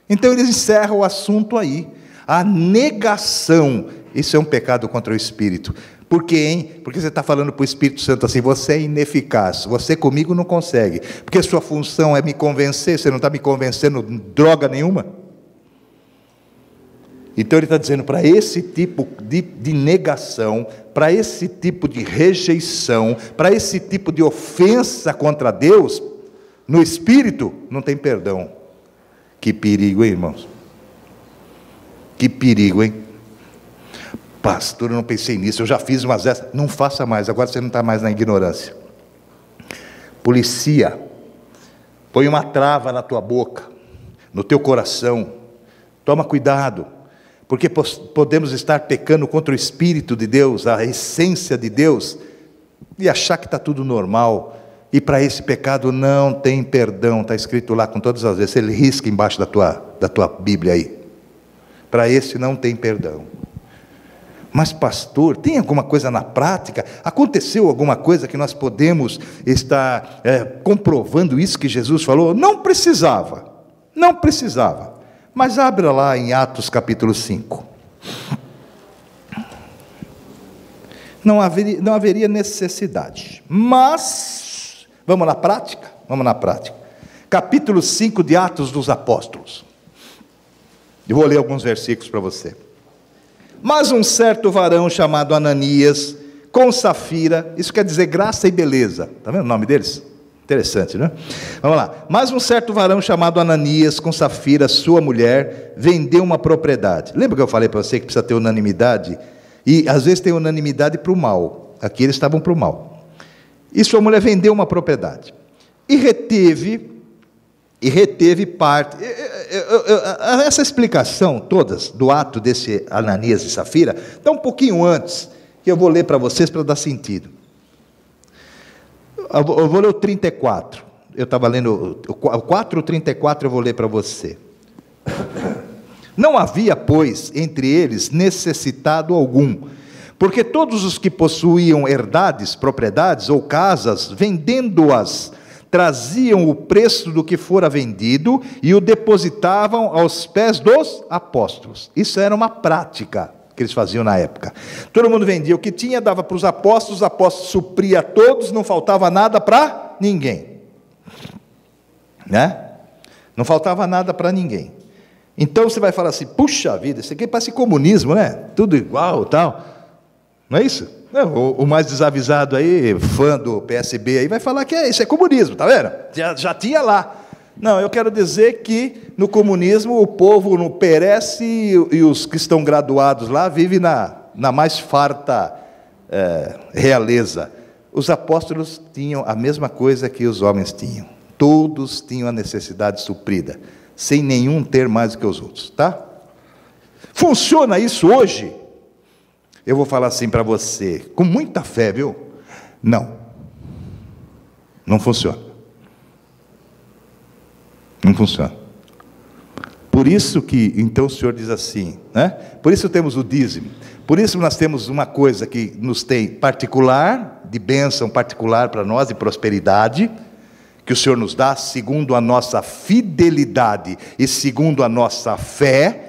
Então eles encerram o assunto aí. A negação, isso é um pecado contra o Espírito. Por quê, hein? Porque você está falando para o Espírito Santo assim: você é ineficaz, você comigo não consegue, porque sua função é me convencer, você não está me convencendo droga nenhuma. Então ele está dizendo, para esse tipo de negação, para esse tipo de rejeição, para esse tipo de ofensa contra Deus, no Espírito, não tem perdão. Que perigo, hein, irmãos? Que perigo, hein? Pastor, eu não pensei nisso, eu já fiz umas dessas. Não faça mais, agora você não está mais na ignorância. Policia, põe uma trava na tua boca, no teu coração. Toma cuidado, porque podemos estar pecando contra o Espírito de Deus, a essência de Deus, e achar que está tudo normal. E para esse pecado não tem perdão, está escrito lá com todas as vezes. Ele risca embaixo da tua Bíblia aí. Para esse não tem perdão. Mas pastor, tem alguma coisa na prática? Aconteceu alguma coisa que nós podemos estar comprovando isso que Jesus falou? Não precisava, não precisava. Mas abra lá em Atos capítulo 5. Não haveria necessidade. Mas, vamos na prática? Vamos na prática. Capítulo 5 de Atos dos Apóstolos. Eu vou ler alguns versículos para você. Mas um certo varão chamado Ananias, com Safira, isso quer dizer graça e beleza. Está vendo o nome deles? Interessante, né? Vamos lá. Mas um certo varão chamado Ananias, com Safira, sua mulher, vendeu uma propriedade. Lembra que eu falei para você que precisa ter unanimidade? E às vezes tem unanimidade para o mal. Aqui eles estavam para o mal. E sua mulher vendeu uma propriedade. E reteve parte. Essa explicação todas do ato desse Ananias e Safira está um pouquinho antes, que eu vou ler para vocês para dar sentido. Eu vou ler o 34. Eu estava lendo o 4:34, eu vou ler para você. Não havia, pois, entre eles necessitado algum, porque todos os que possuíam herdades, propriedades ou casas, vendendo-as, traziam o preço do que fora vendido e o depositavam aos pés dos apóstolos. Isso era uma prática que eles faziam na época. Todo mundo vendia o que tinha, dava para os apóstolos supria a todos, não faltava nada para ninguém. Né? Não faltava nada para ninguém. Então você vai falar assim: puxa vida, isso aqui parece comunismo, né? Tudo igual e tal. Não é isso? O mais desavisado aí, fã do PSB aí, vai falar que isso é comunismo, tá vendo? Já tinha lá. Não, eu quero dizer que no comunismo o povo não perece e os que estão graduados lá vivem na mais farta realeza. Os apóstolos tinham a mesma coisa que os homens tinham. Todos tinham a necessidade suprida, sem nenhum ter mais do que os outros, tá? Funciona isso hoje? Eu vou falar assim para você, com muita fé, viu? Não funciona. Não funciona. Por isso que, então, o Senhor diz assim, né? Por isso temos o dízimo. Por isso nós temos uma coisa que nos tem particular, de bênção particular para nós, de prosperidade, que o Senhor nos dá segundo a nossa fidelidade e segundo a nossa fé.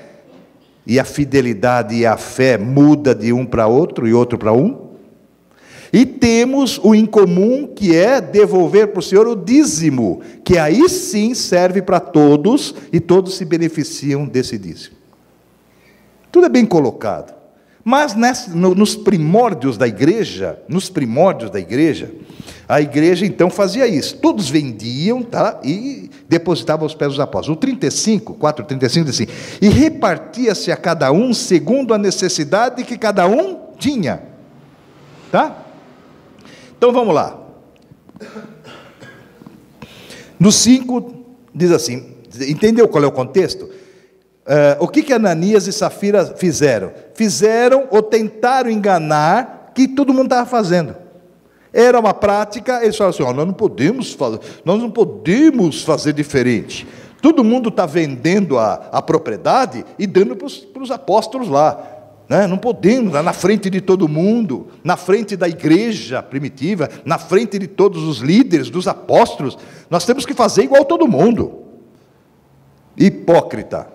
E a fidelidade e a fé muda de um para outro e outro para um. E temos o incomum, que é devolver para o Senhor o dízimo, que aí sim serve para todos, e todos se beneficiam desse dízimo. Tudo é bem colocado. Mas nos primórdios da igreja, a igreja então fazia isso. Todos vendiam, tá? E depositavam aos pés dos apóstolos. O 4:35 diz assim: e repartia-se a cada um segundo a necessidade que cada um tinha. Tá? Então vamos lá. No 5 diz assim, entendeu qual é o contexto? O que Ananias e Safira fizeram? Fizeram ou tentaram enganar que todo mundo estava fazendo. Era uma prática, eles falaram assim: nós não podemos fazer diferente. Todo mundo está vendendo a propriedade e dando para os apóstolos lá. Né? Não podemos, na frente de todo mundo, na frente da igreja primitiva, na frente de todos os líderes, dos apóstolos, nós temos que fazer igual todo mundo. Hipócrita.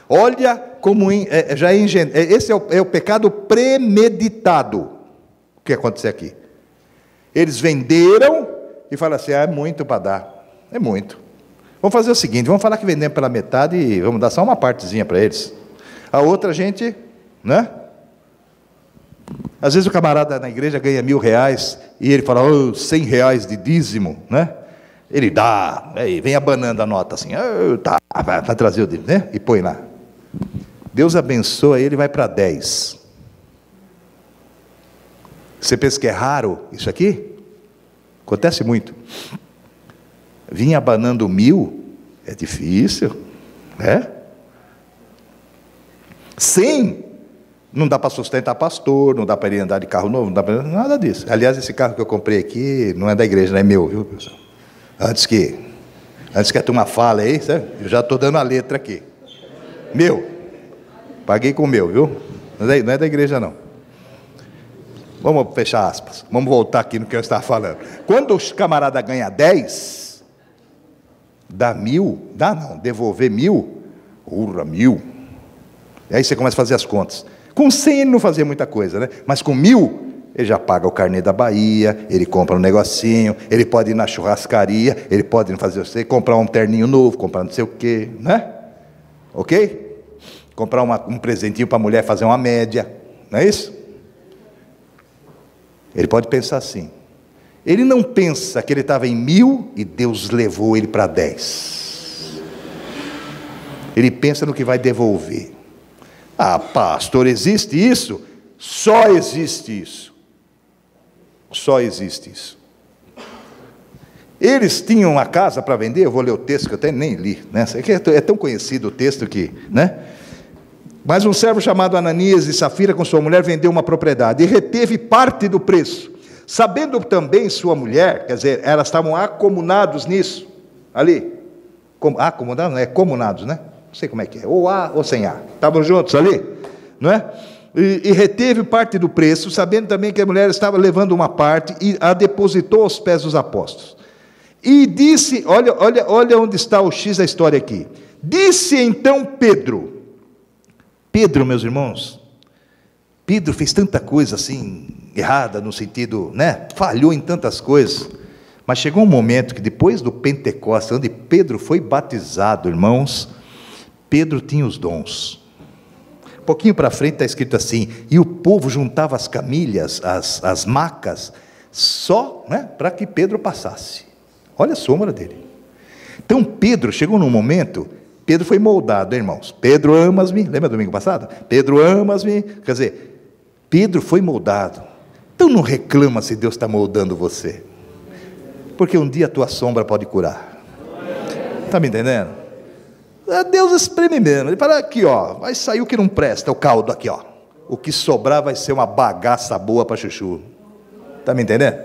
Olha como esse é o pecado premeditado. O que aconteceu aqui? Eles venderam e falaram assim: é muito para dar, é muito. Vamos fazer o seguinte, vamos falar que vendemos pela metade e vamos dar só uma partezinha para eles. A outra gente, né? Às vezes o camarada na igreja ganha R$1.000 e ele fala, R$100 de dízimo, né? Ele dá, aí vem abanando a nota assim, tá, vai trazer o dízimo, né? E põe lá. Deus abençoa ele, vai para 10. Você pensa que é raro isso aqui? Acontece muito. Vinha abanando 1.000, é difícil, né? 100, não dá para sustentar pastor, não dá para ele andar de carro novo, não dá para nada disso. Aliás, esse carro que eu comprei aqui não é da igreja, não é meu, viu, pessoal? Antes que a turma fale aí, sabe? Eu já estou dando a letra aqui. Meu, paguei com o meu, viu? Não é da igreja, não. Vamos fechar aspas. Vamos voltar aqui no que eu estava falando. Quando os camaradas ganham 10, dá 1.000, devolver 1.000, urra, 1.000. E aí você começa a fazer as contas. Com 100 ele não fazia muita coisa, né? Mas com 1.000, ele já paga o carnê da Bahia, ele compra um negocinho, ele pode ir na churrascaria, ele pode fazer você comprar um terninho novo, comprar não sei o quê, né? Ok? Comprar um presentinho para a mulher fazer uma média, não é isso? Ele pode pensar assim. Ele não pensa que ele estava em 1.000 e Deus levou ele para 10. Ele pensa no que vai devolver. Ah, pastor, existe isso? Só existe isso. Só existe isso. Eles tinham uma casa para vender, eu vou ler o texto que eu até nem li, né? É tão conhecido o texto que, né? Mas um servo chamado Ananias de Safira com sua mulher vendeu uma propriedade e reteve parte do preço. Sabendo também sua mulher, quer dizer, elas estavam acomunados nisso, ali. Acomunados, não é comunados, né? Não sei como é que é, ou A ou sem A. Estavam juntos ali, não é? E reteve parte do preço, sabendo também que a mulher estava levando uma parte e a depositou aos pés dos apóstolos. E disse, olha onde está o X da história aqui. Disse então Pedro, meus irmãos, Pedro fez tanta coisa assim, errada no sentido, né? Falhou em tantas coisas, mas chegou um momento que depois do Pentecostes, onde Pedro foi batizado, irmãos, Pedro tinha os dons. Um pouquinho para frente está escrito assim, e o povo juntava as camilhas, as macas, só, né, para que Pedro passasse. Olha a sombra dele. Então Pedro chegou num momento, Pedro foi moldado, irmãos. Pedro amas-me, lembra domingo passado? Pedro amas-me, quer dizer, Pedro foi moldado. Então não reclama se Deus está moldando você, porque um dia a tua sombra pode curar. Está me entendendo? Deus espreme mesmo. Ele fala aqui, ó, vai sair o que não presta, o caldo aqui, ó. O que sobrar vai ser uma bagaça boa para chuchu. Está me entendendo?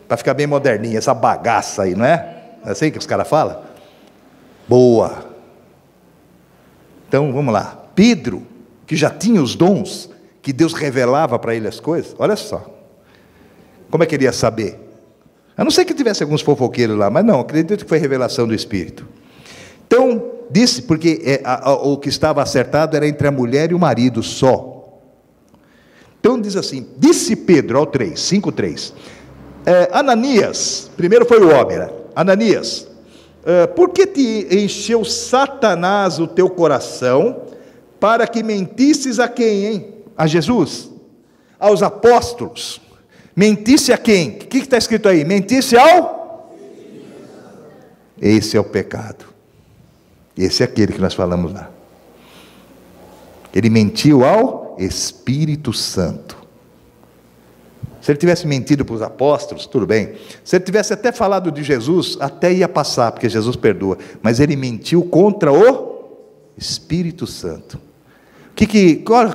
Para ficar bem moderninha, essa bagaça aí, não é? Não é assim que os caras falam? Boa. Então, vamos lá. Pedro, que já tinha os dons, que Deus revelava para ele as coisas, olha só. Como é que ele ia saber? A não ser que tivesse alguns fofoqueiros lá, mas não, acredito que foi revelação do Espírito. Então, disse, porque o que estava acertado era entre a mulher e o marido só. Então diz assim, disse Pedro ao 3, 5:3, Ananias, primeiro foi o homem, né? Ananias, por que te encheu Satanás o teu coração, para que mentisses a quem, hein? A Jesus? Aos apóstolos? Mentisse a quem? O que está escrito aí? Mentisse ao? Esse é o pecado. Esse é aquele que nós falamos lá. Ele mentiu ao Espírito Santo. Se ele tivesse mentido para os apóstolos, tudo bem. Se ele tivesse até falado de Jesus, até ia passar, porque Jesus perdoa. Mas ele mentiu contra o Espírito Santo.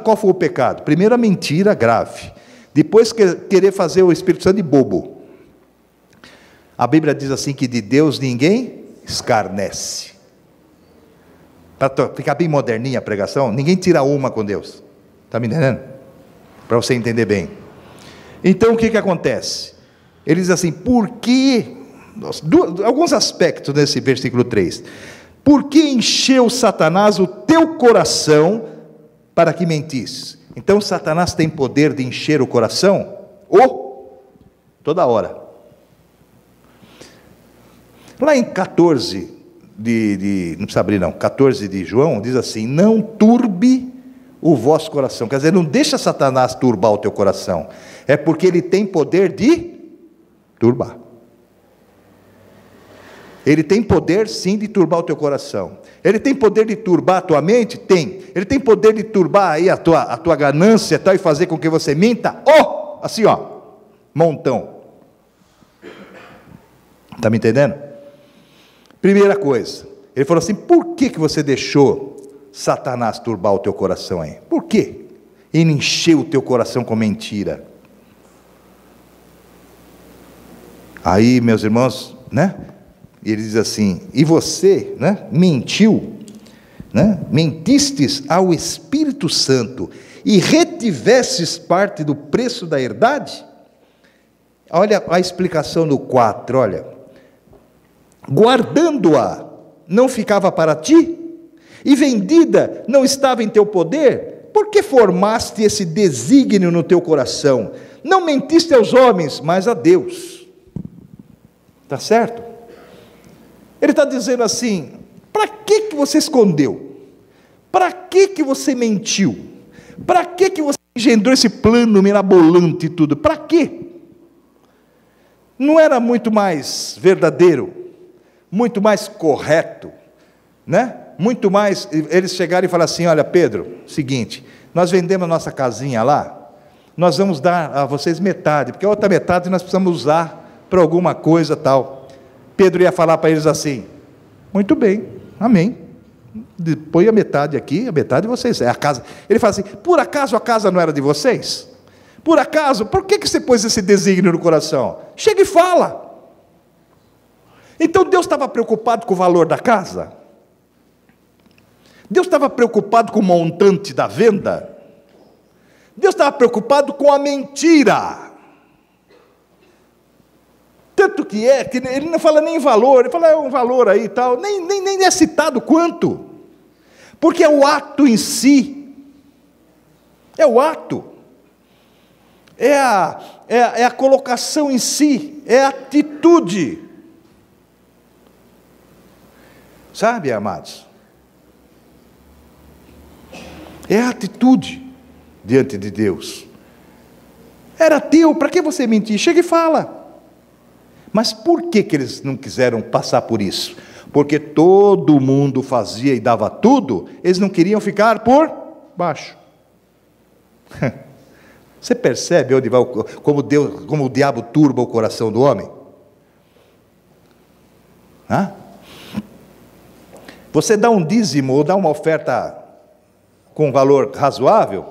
Qual foi o pecado? Primeiro a mentira grave. Depois querer fazer o Espírito Santo de bobo. A Bíblia diz assim que de Deus ninguém escarnece. Para ficar bem moderninha a pregação, ninguém tira uma com Deus. Está me entendendo? Para você entender bem. Então o que acontece? Ele diz assim, por que? Alguns aspectos nesse versículo 3. Por que encheu Satanás o teu coração para que mentisses? Então Satanás tem poder de encher o coração? Toda hora. Lá em 14 não precisa abrir não, 14 de João, diz assim: não turbe o vosso coração. Quer dizer, não deixa Satanás turbar o teu coração. É porque ele tem poder de turbar. Ele tem poder sim de turbar o teu coração. Ele tem poder de turbar a tua mente? Tem. Ele tem poder de turbar aí a tua ganância e tal, e fazer com que você minta? Assim montão. Está me entendendo? Primeira coisa, ele falou assim: por que você deixou Satanás turbar o teu coração aí? Por quê? Ele encheu o teu coração com mentira. Aí, meus irmãos, né? Ele diz assim: e você, né? Mentiu, né? Mentistes ao Espírito Santo e retivestes parte do preço da herdade? Olha a explicação do 4, olha. Guardando-a, não ficava para ti? E vendida, não estava em teu poder? Por que formaste esse desígnio no teu coração? Não mentiste aos homens, mas a Deus. Está certo? Ele está dizendo assim: para que você escondeu? Para que você mentiu? Para que você engendrou esse plano mirabolante e tudo? Para quê? Não era muito mais verdadeiro, muito mais correto, né? Muito mais, eles chegaram e falaram assim: olha, Pedro, seguinte, nós vendemos a nossa casinha lá, nós vamos dar a vocês metade, porque a outra metade nós precisamos usar para alguma coisa tal. Pedro ia falar para eles assim: muito bem, amém, põe a metade aqui, a metade de vocês, é a casa. Ele fala assim: por acaso a casa não era de vocês? Por acaso, por que você pôs esse desígnio no coração? Chega e fala. Então Deus estava preocupado com o valor da casa? Deus estava preocupado com o montante da venda? Deus estava preocupado com a mentira. Tanto que ele não fala nem em valor, ele fala é um valor aí e tal, nem é citado quanto, porque é o ato em si, é o ato, é a colocação em si, é a atitude, sabe, amados? É a atitude diante de Deus. Era teu, para que você mentir? Chega e fala. Mas por que eles não quiseram passar por isso? Porque todo mundo fazia e dava tudo, eles não queriam ficar por baixo. Você percebe onde vai, como o diabo turba o coração do homem? Você dá um dízimo ou dá uma oferta com valor razoável,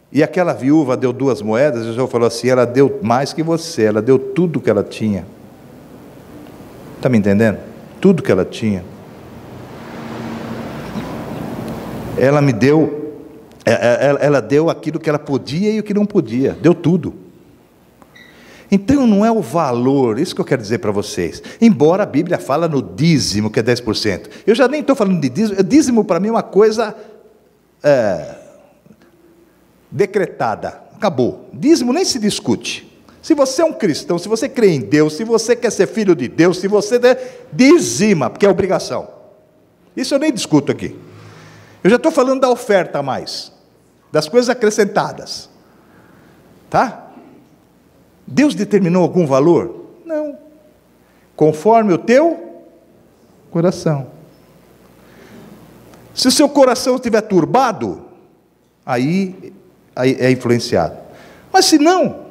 e aquela viúva deu 2 moedas, e o Senhor falou assim: ela deu mais que você, ela deu tudo que ela tinha. Está me entendendo? Tudo que ela tinha. Ela me deu, ela deu aquilo que ela podia e o que não podia, deu tudo. Então não é o valor, isso que eu quero dizer para vocês. Embora a Bíblia fala no dízimo, que é 10%. Eu já nem estou falando de dízimo. Dízimo para mim é uma coisa decretada, acabou. Dízimo nem se discute. Se você é um cristão, se você crê em Deus, se você quer ser filho de Deus, se você dizima, porque é obrigação. Isso eu nem discuto aqui. Eu já estou falando da oferta a mais, das coisas acrescentadas, tá? Deus determinou algum valor? Não. Conforme o teu coração. Se o seu coração estiver turbado, aí é influenciado. Mas se não,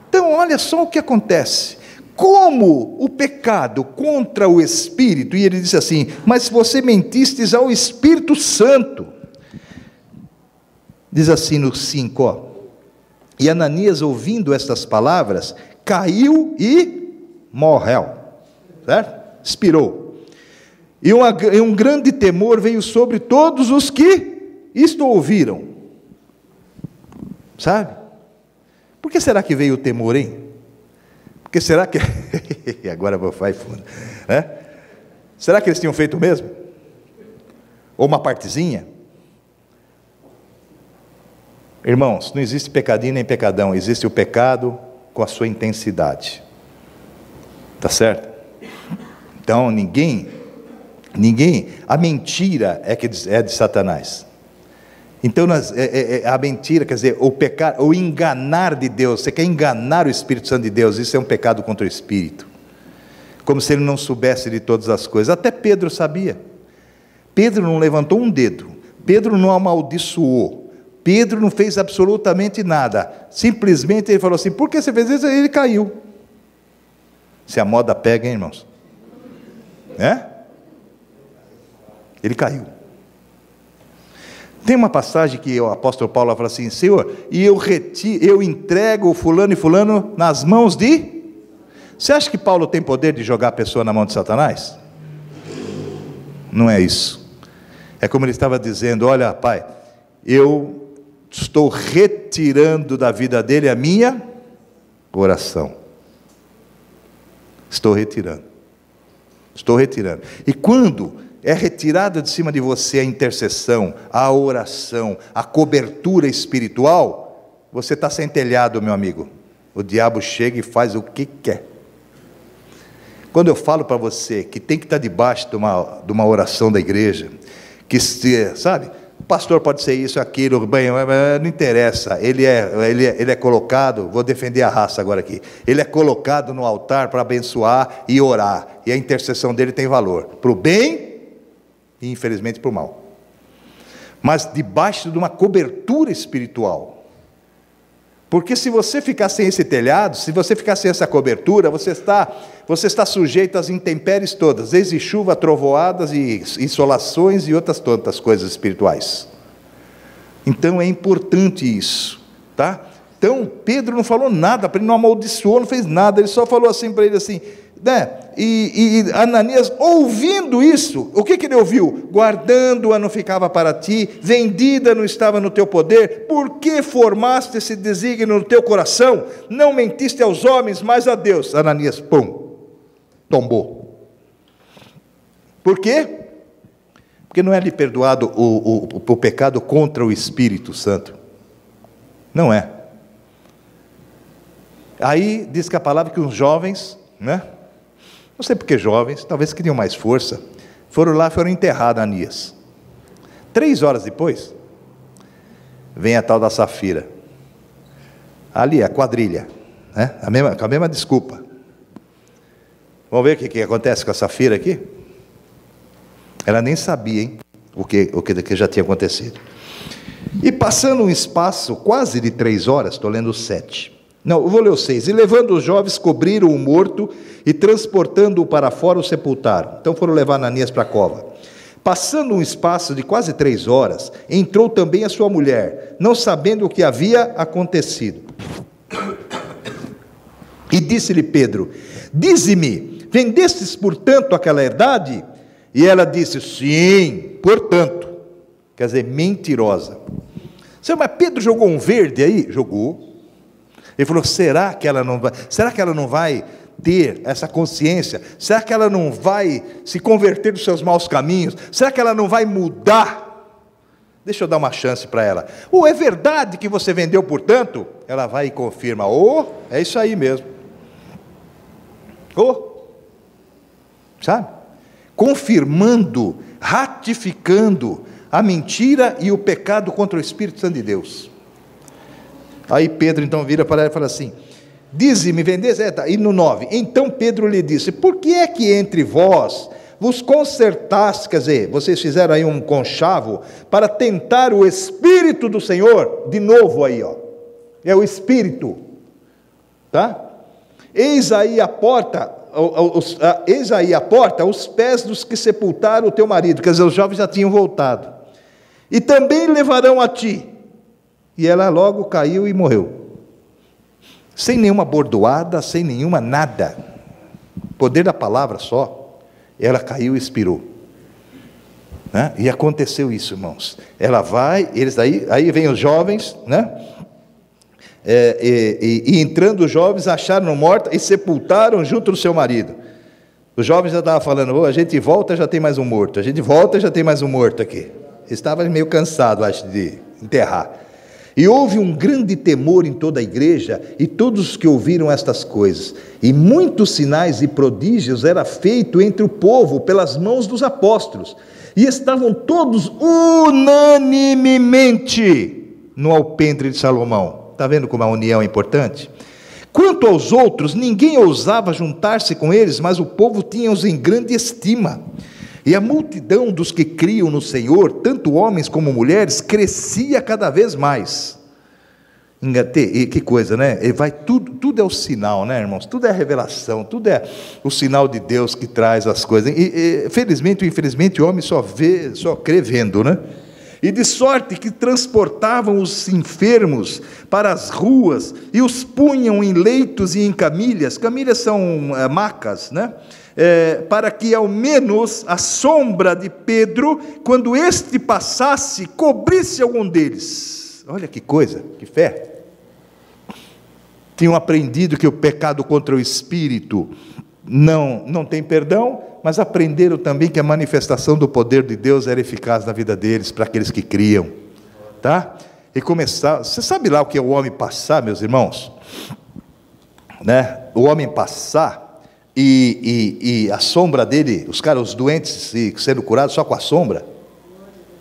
então olha só o que acontece. Como o pecado contra o Espírito, e ele disse assim: mas você mentistes ao Espírito Santo. Diz assim no 5, e Ananias, ouvindo estas palavras, caiu e morreu, certo? Expirou. E um grande temor veio sobre todos os que isto ouviram. Sabe? Por que será que veio o temor, hein? Porque será que... Agora eu vou falar fundo, né? Será que eles tinham feito mesmo? Ou uma partezinha? Irmãos, não existe pecadinho nem pecadão, existe o pecado com a sua intensidade. Tá certo? Então ninguém, a mentira é de Satanás. Então a mentira, quer dizer, o pecado, o enganar de Deus, você quer enganar o Espírito Santo de Deus, isso é um pecado contra o Espírito. Como se ele não soubesse de todas as coisas. Até Pedro sabia. Pedro não levantou um dedo, Pedro não amaldiçoou, Pedro não fez absolutamente nada, simplesmente ele falou assim: por que você fez isso? Ele caiu. Se a moda pega, hein, irmãos? Ele caiu. Tem uma passagem que o apóstolo Paulo fala assim: Senhor, e eu entrego fulano e fulano nas mãos de... Você acha que Paulo tem poder de jogar a pessoa na mão de Satanás? Não é isso. É como ele estava dizendo: olha, pai, eu estou retirando da vida dele a minha oração. Estou retirando. E quando é retirada de cima de você a intercessão, a oração, a cobertura espiritual, você está sem telhado, meu amigo. O diabo chega e faz o que quer. Quando eu falo para você que tem que estar debaixo de uma oração da igreja, que sabe, o pastor pode ser isso, aquilo, bem, não interessa, ele é colocado, vou defender a raça agora aqui, ele é colocado no altar para abençoar e orar, e a intercessão dele tem valor, para o bem e infelizmente para o mal, mas debaixo de uma cobertura espiritual. Porque se você ficar sem esse telhado, se você ficar sem essa cobertura, você está sujeito às intempéries todas, desde chuva, trovoadas e insolações e outras tantas coisas espirituais. Então é importante isso, tá? Então Pedro não falou nada para ele, não amaldiçoou, não fez nada, ele só falou assim para ele assim, né? E Ananias, ouvindo isso, o que ele ouviu? Guardando-a não ficava para ti, vendida não estava no teu poder, por que formaste esse desígnio no teu coração? Não mentiste aos homens, mas a Deus. Ananias, pum, tombou. Por quê? Porque não é lhe perdoado o pecado contra o Espírito Santo. Não é. Aí diz que a palavra que os jovens, né? Não sei porque jovens, talvez queriam mais força, foram lá, foram enterrar Ananias. 3 horas depois, vem a tal da Safira. Ali, a quadrilha, né? Com a mesma desculpa. Vamos ver o que acontece com a Safira aqui? Ela nem sabia, hein, o que já tinha acontecido. E passando um espaço quase de 3 horas, estou lendo o 7. Não, eu vou ler o 6. E levando os jovens, cobriram o morto e transportando-o para fora, o sepultaram. Então foram levar Ananias para a cova. Passando um espaço de quase 3 horas, entrou também a sua mulher, não sabendo o que havia acontecido. E disse-lhe Pedro: dize-me, vendestes portanto aquela herdade? E ela disse: sim, portanto. Quer dizer, mentirosa. Senhor, mas Pedro jogou um verde aí? Jogou. Ele falou: será que ela não vai ter essa consciência? Será que ela não vai se converter dos seus maus caminhos? Será que ela não vai mudar? Deixa eu dar uma chance para ela. É verdade que você vendeu, portanto? Ela vai e confirma: é isso aí mesmo. Sabe? Confirmando, ratificando a mentira e o pecado contra o Espírito Santo de Deus. Aí Pedro então vira para ela e fala assim: dize-me, vendes? E no 9, então Pedro lhe disse: por que é que entre vós vos concertaste, quer dizer, vocês fizeram aí um conchavo para tentar o Espírito do Senhor? De novo aí, é o Espírito, tá? Eis aí a porta, os pés dos que sepultaram o teu marido, quer dizer, os jovens já tinham voltado, e também levarão a ti. E ela logo caiu e morreu. Sem nenhuma bordoada, sem nenhuma nada. Poder da palavra só. Ela caiu e expirou. Né? E aconteceu isso, irmãos. Ela vai, aí vem os jovens, né? E entrando os jovens, acharam morta e sepultaram junto do seu marido. Os jovens já estavam falando: "Oh, a gente volta, já tem mais um morto. A gente volta, já tem mais um morto aqui." Estava meio cansado, acho, de enterrar. E houve um grande temor em toda a igreja, e todos os que ouviram estas coisas. E muitos sinais e prodígios eram feitos entre o povo, pelas mãos dos apóstolos. E estavam todos unanimemente no alpendre de Salomão. Está vendo como a união é importante? Quanto aos outros, ninguém ousava juntar-se com eles, mas o povo tinha-os em grande estima. E a multidão dos que criam no Senhor, tanto homens como mulheres, crescia cada vez mais. E que coisa, né? E vai tudo é o sinal, né, irmãos? Tudo é a revelação, tudo é o sinal de Deus que traz as coisas. E felizmente ou infelizmente, o homem só crê vendo, né? E de sorte que transportavam os enfermos para as ruas e os punham em leitos e em camilhas. Camilhas são macas, né? Para que ao menos a sombra de Pedro, quando este passasse, cobrisse algum deles. Olha que coisa, que fé. Tinham aprendido que o pecado contra o Espírito não tem perdão, mas aprenderam também que a manifestação do poder de Deus era eficaz na vida deles, para aqueles que criam, tá? E começar, você sabe lá o que é o homem passar, meus irmãos? Né? O homem passar, e a sombra dele, os doentes sendo curados só com a sombra,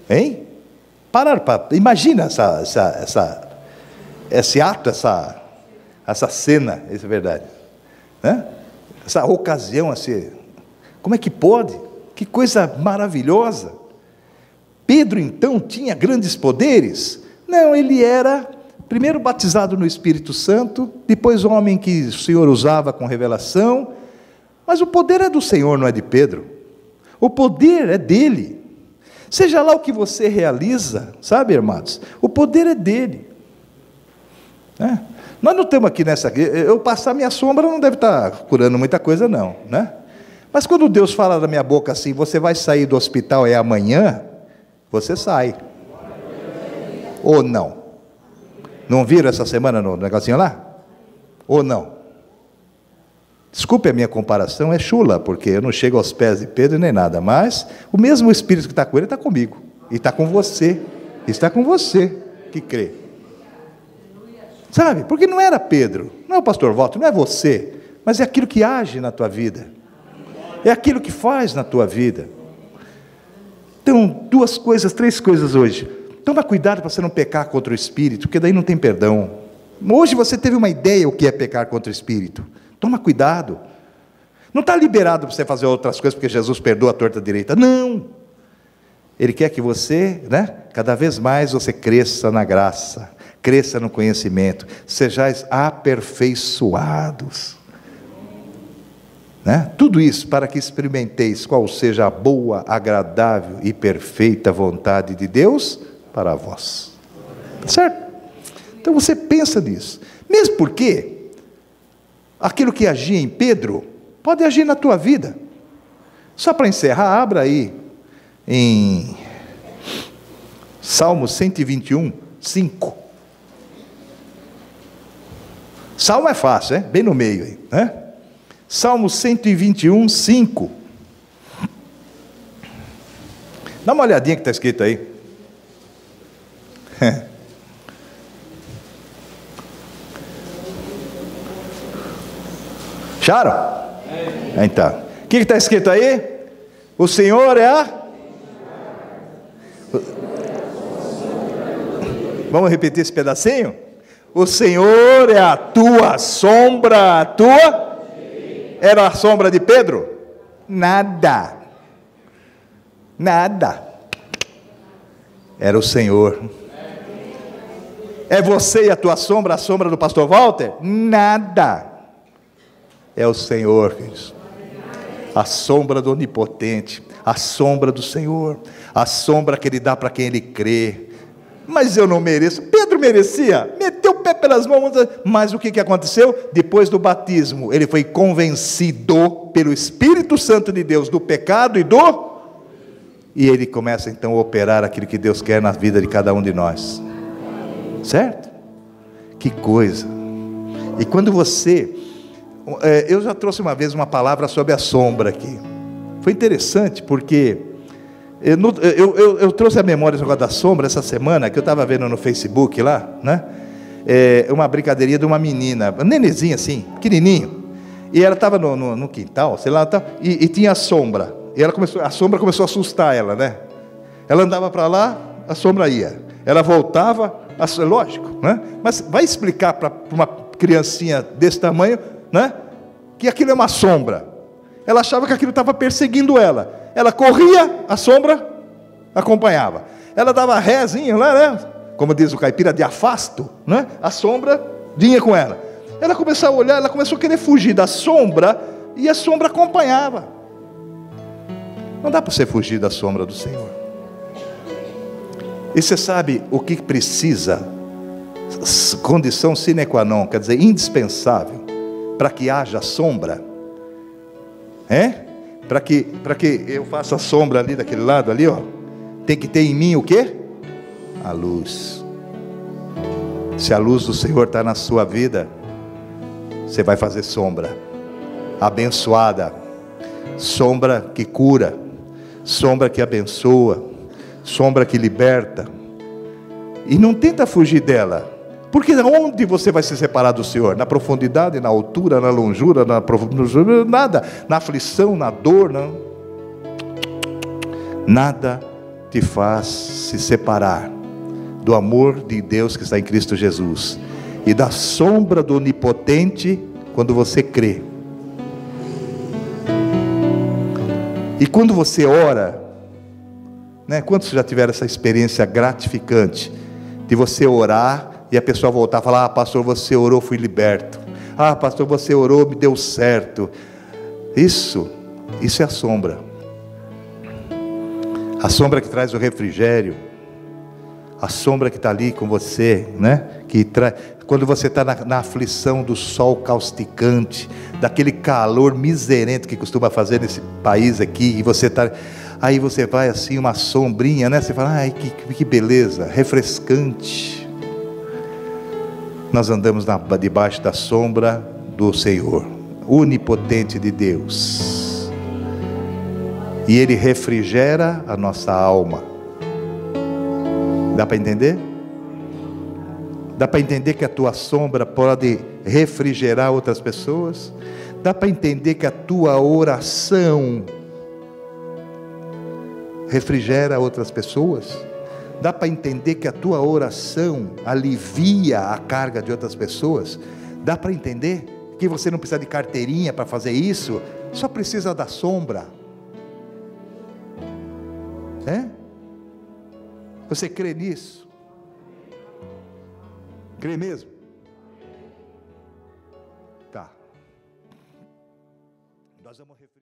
hein? Imagina esse ato, essa cena, isso é verdade, né? Essa ocasião assim, como é que pode? Que coisa maravilhosa! Pedro então tinha grandes poderes? Não, ele era primeiro batizado no Espírito Santo, depois homem que o Senhor usava com revelação, mas o poder é do Senhor, não é de Pedro. O poder é dele. Seja lá o que você realiza, sabe, irmãos? O poder é dele. Né? Nós não estamos aqui nessa... Eu passar minha sombra não deve estar curando muita coisa não, né? Mas quando Deus fala da minha boca assim, você vai sair do hospital amanhã, você sai. Ou não? Não viram essa semana no negocinho lá? Ou não? Desculpe a minha comparação, é chula, porque eu não chego aos pés de Pedro nem nada, mas o mesmo Espírito que está com ele está comigo, e está com você, está com você que crê. Sabe, porque não era Pedro, não é o pastor Walter, não é você, mas é aquilo que age na tua vida, é aquilo que faz na tua vida. Então, três coisas hoje. Toma cuidado para você não pecar contra o Espírito, porque daí não tem perdão. Hoje você teve uma ideia o que é pecar contra o Espírito. Toma cuidado. Não está liberado para você fazer outras coisas, porque Jesus perdoa a torta direita. Não. Ele quer que você, né, cada vez mais você cresça na graça, cresça no conhecimento, sejais aperfeiçoados. Né? Tudo isso para que experimenteis qual seja a boa, agradável e perfeita vontade de Deus para vós. Certo? Então você pensa nisso. Mesmo porque aquilo que agia em Pedro pode agir na tua vida. Só para encerrar, abra aí em Salmo 121, 5. Salmo é fácil, é? Bem no meio aí, né? Salmo 121, 5. Dá uma olhadinha que está escrito aí. Acharam? Então, o que está escrito aí? O Senhor é a... Vamos repetir esse pedacinho? O Senhor é a tua sombra, a tua... Era a sombra de Pedro? Nada. Nada. Era o Senhor. É você e a tua sombra, a sombra do pastor Walter? Nada. É o Senhor, queridos. A sombra do Onipotente, a sombra do Senhor, a sombra que Ele dá para quem Ele crê. Mas eu não mereço. Pedro merecia, meteu o pé pelas mãos, mas o que aconteceu? Depois do batismo, ele foi convencido pelo Espírito Santo de Deus do pecado e ele começa então a operar aquilo que Deus quer na vida de cada um de nós. Certo? Que coisa. E quando você eu já trouxe uma vez uma palavra sobre a sombra aqui. Foi interessante porque eu trouxe a memória da sombra essa semana, que eu estava vendo no Facebook lá, né? Uma brincadeirinha de uma menina, uma nenezinha assim, pequenininho. E ela estava no quintal, sei lá, e tinha a sombra. E a sombra começou a assustar ela, né? Ela andava para lá, a sombra ia. Ela voltava, lógico, né? Mas vai explicar para uma criancinha desse tamanho, né? Que aquilo é uma sombra. Ela achava que aquilo estava perseguindo ela. Ela corria, a sombra acompanhava. Ela dava rézinho lá, né? Como diz o caipira, de afasto, né? A sombra vinha com ela. Ela começou a olhar, ela começou a querer fugir da sombra, e a sombra acompanhava. Não dá para você fugir da sombra do Senhor. E você sabe o que precisa? Condição sine qua non, quer dizer, indispensável, para que haja sombra. Para que eu faça a sombra ali daquele lado ali, ó, tem que ter em mim o quê? A luz. Se a luz do Senhor está na sua vida, você vai fazer sombra abençoada, sombra que cura, sombra que abençoa, sombra que liberta. E não tenta fugir dela, porque onde você vai se separar do Senhor? Na profundidade, na altura, na longura, nada, na aflição, na dor, não. Nada te faz se separar do amor de Deus que está em Cristo Jesus e da sombra do Onipotente quando você crê. E quando você ora, né? Quantos já tiveram essa experiência gratificante de você orar e a pessoa voltar e falar: ah, pastor, você orou, fui liberto. Ah, pastor, você orou, me deu certo. Isso é a sombra. A sombra que traz o refrigério. A sombra que está ali com você, né? Quando você está na aflição do sol causticante, daquele calor miserento que costuma fazer nesse país aqui, e você está... Aí você vai assim, uma sombrinha, né? Você fala: ai, que beleza, refrescante. Nós andamos debaixo da sombra do Senhor, onipotente de Deus. E Ele refrigera a nossa alma. Dá para entender? Dá para entender que a tua sombra pode refrigerar outras pessoas? Dá para entender que a tua oração refrigera outras pessoas? Dá para entender que a tua oração alivia a carga de outras pessoas? Dá para entender que você não precisa de carteirinha para fazer isso? Só precisa da sombra. Você crê nisso? Crê mesmo? Tá. Nós vamos refletir.